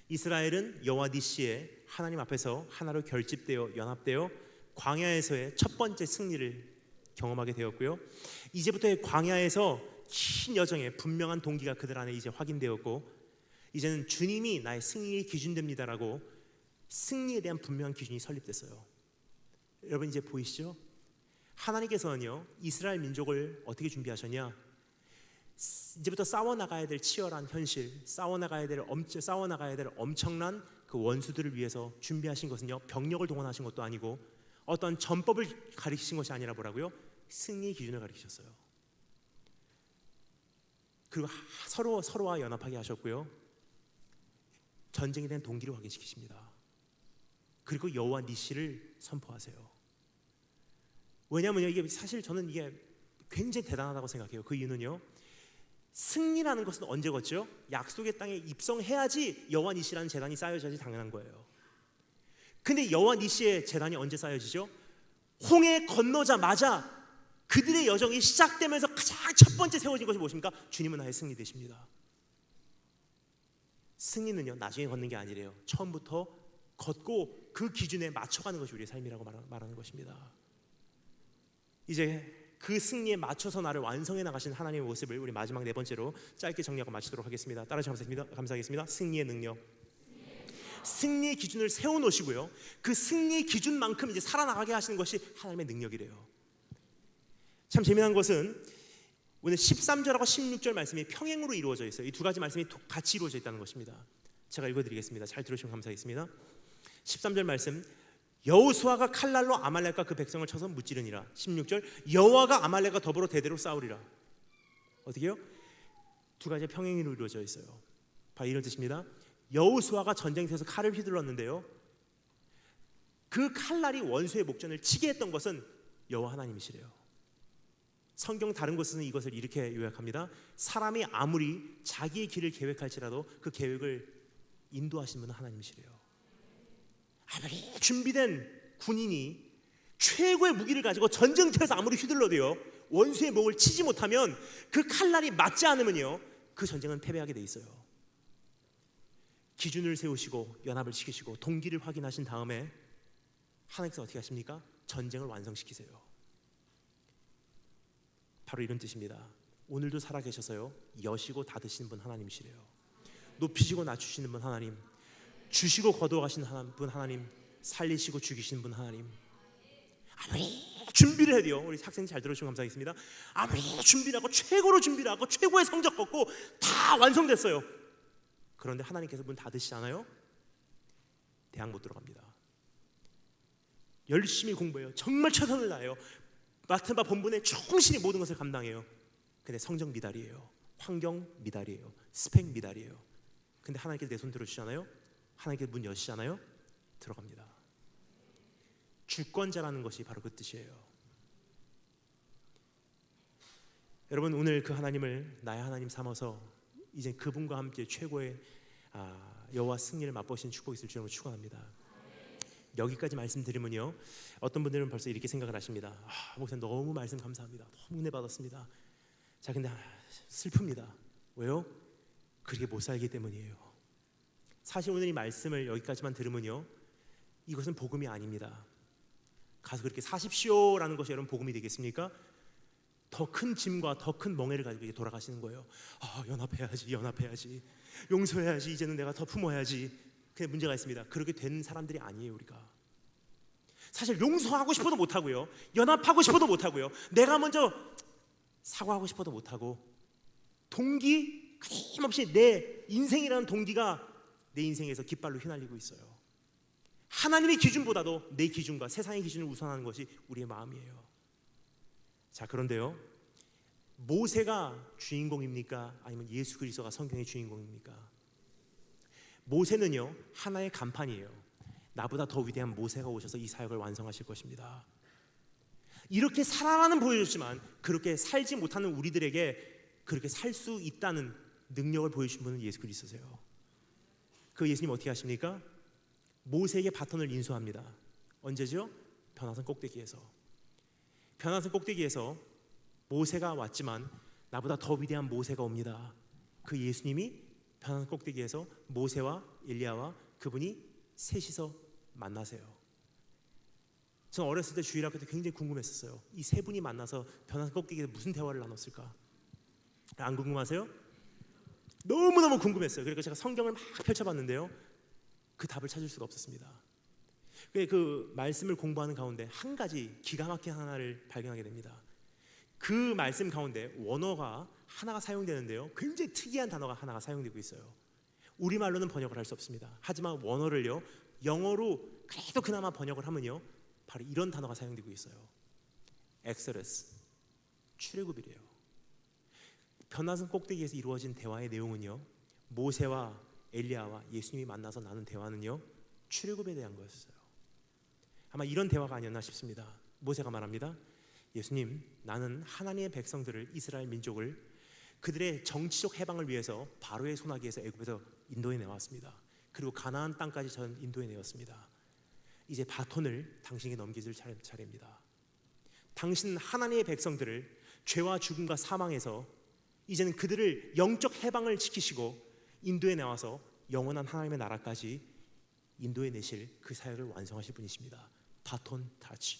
이스라엘은 여호와 니시의 하나님 앞에서 하나로 결집되어 연합되어 광야에서의 첫 번째 승리를 경험하게 되었고요. 이제부터의 광야에서 긴 여정에 분명한 동기가 그들 안에 이제 확인되었고, 이제는 주님이 나의 승리의 기준됩니다라고 승리에 대한 분명한 기준이 설립됐어요. 여러분, 이제 보이시죠? 하나님께서는요 이스라엘 민족을 어떻게 준비하셨냐? 이제부터 싸워나가야 될 치열한 현실, 싸워나가야 될 엄청난 그 원수들을 위해서 준비하신 것은요 병력을 동원하신 것도 아니고 어떤 전법을 가르치신 것이 아니라 뭐라고요? 승리 기준을 가르치셨어요. 그리고 서로와 연합하게 하셨고요, 전쟁에 대한 동기를 확인시키십니다. 그리고 여호와 니시를 선포하세요. 왜냐하면요, 이게 사실 저는 이게 굉장히 대단하다고 생각해요. 그 이유는요, 승리라는 것은 언제 걷죠? 약속의 땅에 입성해야지 여호와 니시라는 제단이 쌓여져야지 당연한 거예요. 근데 여호와 니시의 제단이 언제 쌓여지죠? 홍해 건너자마자 그들의 여정이 시작되면서 가장 첫 번째 세워진 것이 무엇입니까? 주님은 나의 승리 되십니다. 승리는요 나중에 걷는 게 아니래요. 처음부터 걷고 그 기준에 맞춰가는 것이 우리의 삶이라고 말하는 것입니다. 이제 그 승리에 맞춰서 나를 완성해 나가신 하나님의 모습을 우리 마지막 네 번째로 짧게 정리하고 마치도록 하겠습니다. 따라서 감사하겠습니다. 승리의 능력. 승리의 기준을 세워놓으시고요, 그 승리의 기준만큼 이제 살아나가게 하시는 것이 하나님의 능력이래요. 참 재미난 것은 오늘 13절하고 16절 말씀이 평행으로 이루어져 있어요. 이 두 가지 말씀이 같이 이루어져 있다는 것입니다. 제가 읽어드리겠습니다. 잘 들으시면 감사하겠습니다. 13절 말씀, 여호수아가 칼날로 아말렉과 그 백성을 쳐서 무찌르니라. 16절, 여호와가 아말렉과 더불어 대대로 싸우리라. 어떻게요? 두 가지 평행으로 이루어져 있어요. 바로 이런 뜻입니다. 여호수아가 전쟁터에서 칼을 휘둘렀는데요, 그 칼날이 원수의 목전을 치게 했던 것은 여호와 하나님이시래요. 성경 다른 곳에서는 이것을 이렇게 요약합니다. 사람이 아무리 자기의 길을 계획할지라도 그 계획을 인도하시는 분은 하나님이시래요. 아무리 준비된 군인이 최고의 무기를 가지고 전쟁터에서 아무리 휘둘러도요, 원수의 목을 치지 못하면, 그 칼날이 맞지 않으면요, 그 전쟁은 패배하게 돼 있어요. 기준을 세우시고 연합을 시키시고 동기를 확인하신 다음에 하나님께서 어떻게 하십니까? 전쟁을 완성시키세요. 바로 이런 뜻입니다. 오늘도 살아계셔서요, 여시고 닫으시는 분 하나님이시래요. 높이시고 낮추시는 분 하나님, 주시고 거두어가시는 분 하나님, 살리시고 죽이시는 분 하나님. 아무리 준비를 해도요, 우리 학생들 잘 들어주시면 감사하겠습니다. 아무리 준비를 하고 최고로 준비를 하고 최고의 성적 거고 다 완성됐어요. 그런데 하나님께서 문 닫으시잖아요. 대학 못 들어갑니다. 열심히 공부해요. 정말 최선을 다해요. 맡은 바 본분에 충실히 모든 것을 감당해요. 근데 성적 미달이에요. 환경 미달이에요. 스펙 미달이에요. 근데 하나님께서 내 손 들어주시잖아요. 하나님께서 문 여시잖아요. 들어갑니다. 주권자라는 것이 바로 그 뜻이에요. 여러분, 오늘 그 하나님을 나의 하나님 삼아서 이제 그분과 함께 최고의 여호와 승리를 맛보신 축복이 있을 줄로 축원합니다. 여기까지 말씀드리면요, 어떤 분들은 벌써 이렇게 생각을 하십니다. 목사님 너무 말씀 감사합니다. 너무 은혜 받았습니다. 자, 근데 슬픕니다. 왜요? 그렇게 못 살기 때문이에요. 사실 오늘 이 말씀을 여기까지만 들으면요, 이것은 복음이 아닙니다. 가서 그렇게 사십시오라는 것이 여러분 복음이 되겠습니까? 더 큰 짐과 더 큰 멍에를 가지고 돌아가시는 거예요. 연합해야지, 용서해야지, 이제는 내가 더 품어야지. 근데 문제가 있습니다. 그렇게 된 사람들이 아니에요. 우리가 사실 용서하고 싶어도 못하고요, 연합하고 싶어도 못하고요, 내가 먼저 사과하고 싶어도 못하고, 동기 끊임없이 내 인생이라는 동기가 내 인생에서 깃발로 휘날리고 있어요. 하나님의 기준보다도 내 기준과 세상의 기준을 우선하는 것이 우리의 마음이에요. 자, 그런데요, 모세가 주인공입니까? 아니면 예수 그리스도가 성경의 주인공입니까? 모세는요, 하나의 간판이에요. 나보다 더 위대한 모세가 오셔서 이 사역을 완성하실 것입니다. 이렇게 살아라는 보여줬지만 그렇게 살지 못하는 우리들에게 그렇게 살 수 있다는 능력을 보여주신 분은 예수 그리스도세요. 그 예수님 어떻게 하십니까? 모세에게 바톤을 인수합니다. 언제죠? 변화산 꼭대기에서. 변화산 꼭대기에서 모세가 왔지만 나보다 더 위대한 모세가 옵니다. 그 예수님이 변화산 꼭대기에서 모세와 엘리야와 그분이 셋이서 만나세요. 저는 어렸을 때 주일학교 때 굉장히 궁금했었어요. 이 세 분이 만나서 변화산 꼭대기에서 무슨 대화를 나눴을까? 안 궁금하세요? 너무너무 궁금했어요. 그러니까 제가 성경을 막 펼쳐봤는데요, 그 답을 찾을 수가 없었습니다. 그 말씀을 공부하는 가운데 한 가지 기가 막힌 하나를 발견하게 됩니다. 그 말씀 가운데 원어가 하나가 사용되는데요, 굉장히 특이한 단어가 하나가 사용되고 있어요. 우리말로는 번역을 할 수 없습니다. 하지만 원어를요, 영어로 그래도 그나마 번역을 하면요, 바로 이런 단어가 사용되고 있어요. 엑소더스, 출애굽이래요. 변화산 꼭대기에서 이루어진 대화의 내용은요, 모세와 엘리야와 예수님이 만나서 나눈 대화는요, 출애굽에 대한 거였어요. 아마 이런 대화가 아니었나 싶습니다. 모세가 말합니다. 예수님, 나는 하나님의 백성들을, 이스라엘 민족을 그들의 정치적 해방을 위해서 바로의 손아귀에서 애굽에서 인도해 내왔습니다. 그리고 가나안 땅까지 전 인도해 내었습니다. 이제 바톤을 당신에게 넘겨줄 차례입니다. 당신은 하나님의 백성들을 죄와 죽음과 사망에서 이제는 그들을 영적 해방을 지키시고 인도에 나와서 영원한 하나님의 나라까지 인도에 내실 그 사역을 완성하실 분이십니다. 바톤 타치.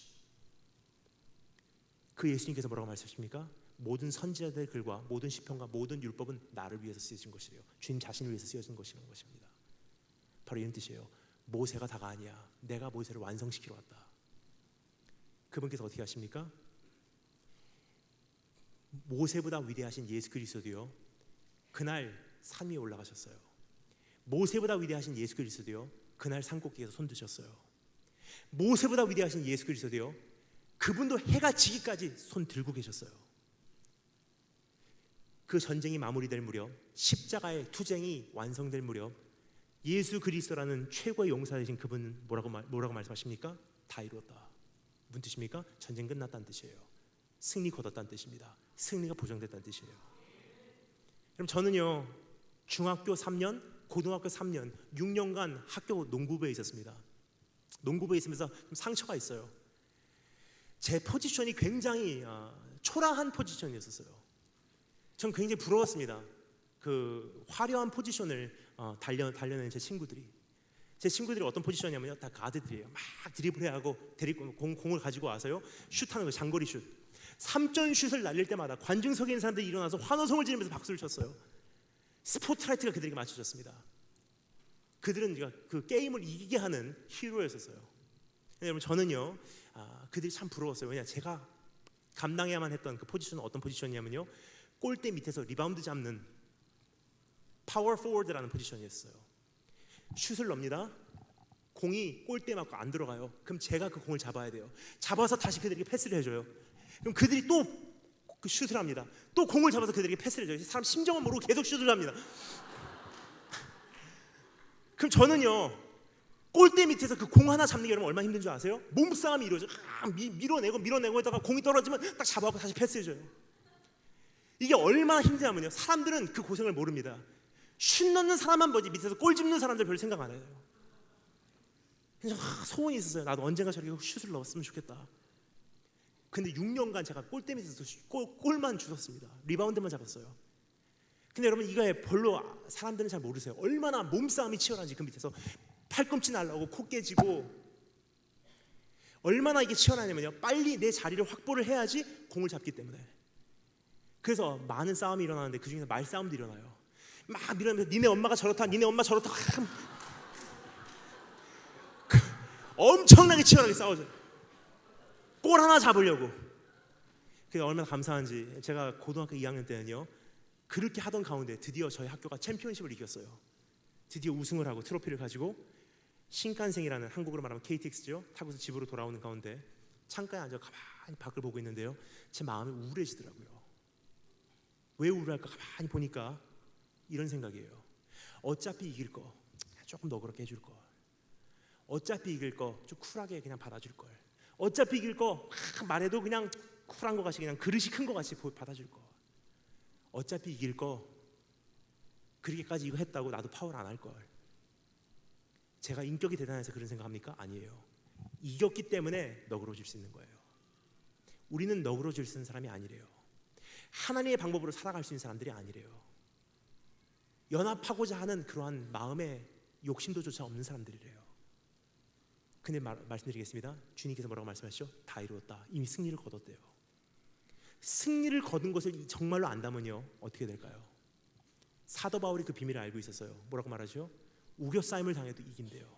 그 예수님께서 뭐라고 말씀하십니까? 모든 선지자들의 글과 모든 시편과 모든 율법은 나를 위해서 쓰여진 것이래요. 주님 자신을 위해서 쓰여진 것이라는 것입니다. 바로 이런 뜻이에요. 모세가 다가 아니야. 내가 모세를 완성시키러 왔다. 그분께서 어떻게 하십니까? 모세보다 위대하신 예수 그리스도요, 그날 산 위에 올라가셨어요. 모세보다 위대하신 예수 그리스도요, 그날 산꼭대기에서 손 드셨어요. 모세보다 위대하신 예수 그리스도요, 그분도 해가 지기까지 손 들고 계셨어요. 그 전쟁이 마무리될 무렵, 십자가의 투쟁이 완성될 무렵, 예수 그리스도라는 최고의 용사이신 그분 뭐라고 말씀하십니까? 다 이루었다. 무슨 뜻입니까? 전쟁 끝났다는 뜻이에요. 승리 거뒀다는 뜻입니다. 승리가 보장됐다는 뜻이에요. 그럼 저는요, 중학교 3년, 고등학교 3년, 6년간 학교 농구부에 있었습니다. 농구부에 있으면서 좀 상처가 있어요. 제 포지션이 굉장히 초라한 포지션이었어요. 전 굉장히 부러웠습니다. 그 화려한 포지션을 달려낸 제 친구들이 어떤 포지션이냐면요, 다 가드들이에요. 막 드리블해 하고 공을 가지고 와서요, 슛하는 거, 장거리 슛. 3점 슛을 날릴 때마다 관중석에 있는 사람들이 일어나서 환호성을 지르면서 박수를 쳤어요. 스포트라이트가 그들에게 맞춰졌습니다. 그들은 그 게임을 이기게 하는 히어로였었어요. 여러분, 저는요, 그들이 참 부러웠어요. 왜냐, 제가 감당해야만 했던 그 포지션은 어떤 포지션이냐면요, 골대 밑에서 리바운드 잡는 파워 포워드라는 포지션이었어요. 슛을 넣습니다. 공이 골대에 맞고 안 들어가요. 그럼 제가 그 공을 잡아야 돼요. 잡아서 다시 그들에게 패스를 해줘요. 그럼 그들이 또 그 슛을 합니다. 또 공을 잡아서 그들에게 패스를 해줘요. 사람 심정은 모르고 계속 슛을 합니다. 그럼 저는요, 골대 밑에서 그 공 하나 잡는 게 여러분 얼마나 힘든 줄 아세요? 몸싸움이 이루어져. 밀어내고 하다가 공이 떨어지면 딱 잡아갖고 다시 패스해줘요. 이게 얼마나 힘드냐면요, 사람들은 그 고생을 모릅니다. 슛 넣는 사람만 보지 밑에서 골 집는 사람들 별로 생각 안 해요. 그래서 소원이 있었어요. 나도 언젠가 저렇게 슛을 넣었으면 좋겠다. 근데 6년간 제가 골대 밑에서 골만 주웠습니다. 리바운드만 잡았어요. 근데 여러분, 이거에 별로 사람들은 잘 모르세요. 얼마나 몸싸움이 치열한지. 그 밑에서 팔꿈치 날라오고 코 깨지고 얼마나 이게 치열하냐면요, 빨리 내 자리를 확보를 해야지 공을 잡기 때문에. 그래서 많은 싸움이 일어나는데 그 중에서 말싸움도 일어나요. 막 밀어내면서 니네 엄마가 저렇다, 니네 엄마 저렇다. 엄청나게 치열하게 싸우죠. 골 하나 잡으려고. 그게 얼마나 감사한지. 제가 고등학교 2학년 때는요, 그렇게 하던 가운데 드디어 저희 학교가 챔피언십을 이겼어요. 드디어 우승을 하고 트로피를 가지고 신칸센이라는, 한국으로 말하면 KTX죠, 타고서 집으로 돌아오는 가운데 창가에 앉아 가만히 밖을 보고 있는데요, 제 마음이 우울해지더라고요. 왜 우울할까? 가만히 보니까 이런 생각이에요. 어차피 이길 거 조금 너그럽게 해줄 걸. 어차피 이길 거 좀 쿨하게 그냥 받아줄 걸. 어차피 이길 거 말해도 그냥 쿨한 거 같이, 그냥 그릇이 큰 거 같이 받아줄 거. 어차피 이길 거 그렇게까지 이거 했다고 나도 파울 안 할 걸. 제가 인격이 대단해서 그런 생각합니까? 아니에요. 이겼기 때문에 너그러워질 수 있는 거예요. 우리는 너그러워질 수 있는 사람이 아니래요. 하나님의 방법으로 살아갈 수 있는 사람들이 아니래요. 연합하고자 하는 그러한 마음의 욕심도조차 없는 사람들이래요. 근데 말씀드리겠습니다. 주님께서 뭐라고 말씀하시죠? 다 이루었다. 이미 승리를 거뒀대요. 승리를 거둔 것을 정말로 안다면요, 어떻게 될까요? 사도 바울이 그 비밀을 알고 있었어요. 뭐라고 말하죠? 우겨싸임을 당해도 이긴대요.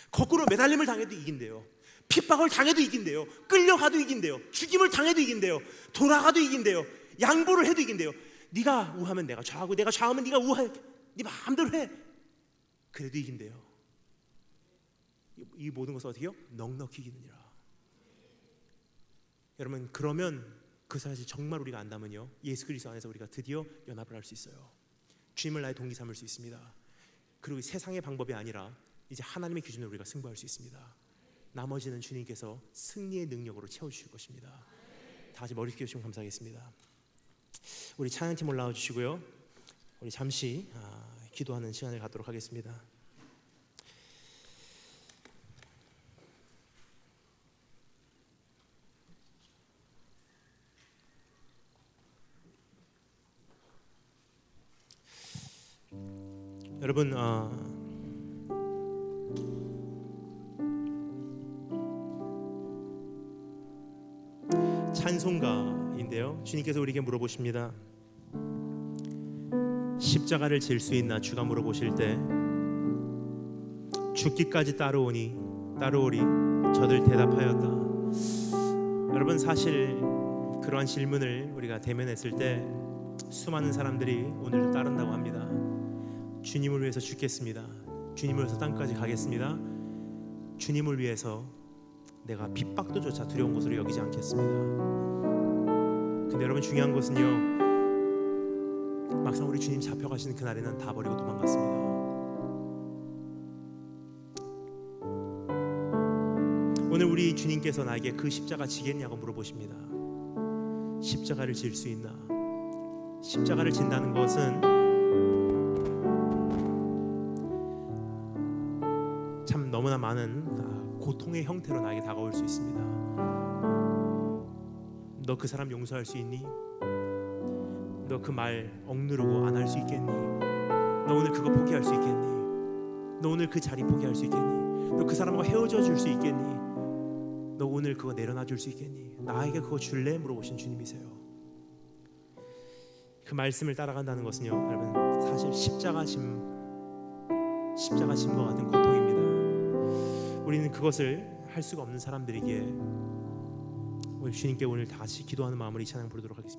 거꾸로 매달림을 당해도 이긴대요. 핍박을 당해도 이긴대요. 끌려가도 이긴대요. 죽임을 당해도 이긴대요. 돌아가도 이긴대요. 양보를 해도 이긴대요. 네가 우하면 내가 좌하고, 내가 좌하면 네가 우하해. 네 마음대로 해. 그래도 이긴대요. 이 모든 것을 어떻게 해요? 넉넉히 이기느니라. 여러분, 그러면 그 사실 정말 우리가 안다면요, 예수 그리스도 안에서 우리가 드디어 연합을 할 수 있어요. 주님을 나의 동기 삼을 수 있습니다. 그리고 세상의 방법이 아니라 이제 하나님의 기준으로 우리가 승부할 수 있습니다. 나머지는 주님께서 승리의 능력으로 채워주실 것입니다. 다 같이 머리 숙여주시면 감사하겠습니다. 우리 찬양팀 올라와 주시고요, 우리 잠시 기도하는 시간을 갖도록 하겠습니다. 여러분, 찬송가인데요, 주님께서 우리에게 물어보십니다. 십자가를 질 수 있나 주가 물어보실 때, 죽기까지 따르오리 저들 대답하였다. 여러분, 사실 그러한 질문을 우리가 대면했을 때 수많은 사람들이 오늘도 따른다고 합니다. 주님을 위해서 죽겠습니다. 주님을 위해서 땅까지 가겠습니다. 주님을 위해서 내가 핍박도조차 두려운 것으로 여기지 않겠습니다. 근데 여러분, 중요한 것은요, 막상 우리 주님 잡혀가시는 그날에는 다 버리고 도망갔습니다. 오늘 우리 주님께서 나에게 그 십자가 지겠냐고 물어보십니다. 십자가를 질 수 있나? 십자가를 진다는 것은 참 너무나 많은 고통의 형태로 나에게 다가올 수 있습니다. 너 그 사람 용서할 수 있니? 너 그 말 억누르고 안 할 수 있겠니? 너 오늘 그거 포기할 수 있겠니? 너 오늘 그 자리 포기할 수 있겠니? 너 그 사람과 헤어져 줄 수 있겠니? 너 오늘 그거 내려놔 줄 수 있겠니? 나에게 그거 줄래? 물어보신 주님이세요. 그 말씀을 따라간다는 것은요, 여러분, 사실 십자가 짐과 같은 고통입니다. 우리는 그것을 할 수가 없는 사람들이기에 우리 주님께 오늘 다 같이 기도하는 마음으로 이 찬양 부르도록 하겠습니다.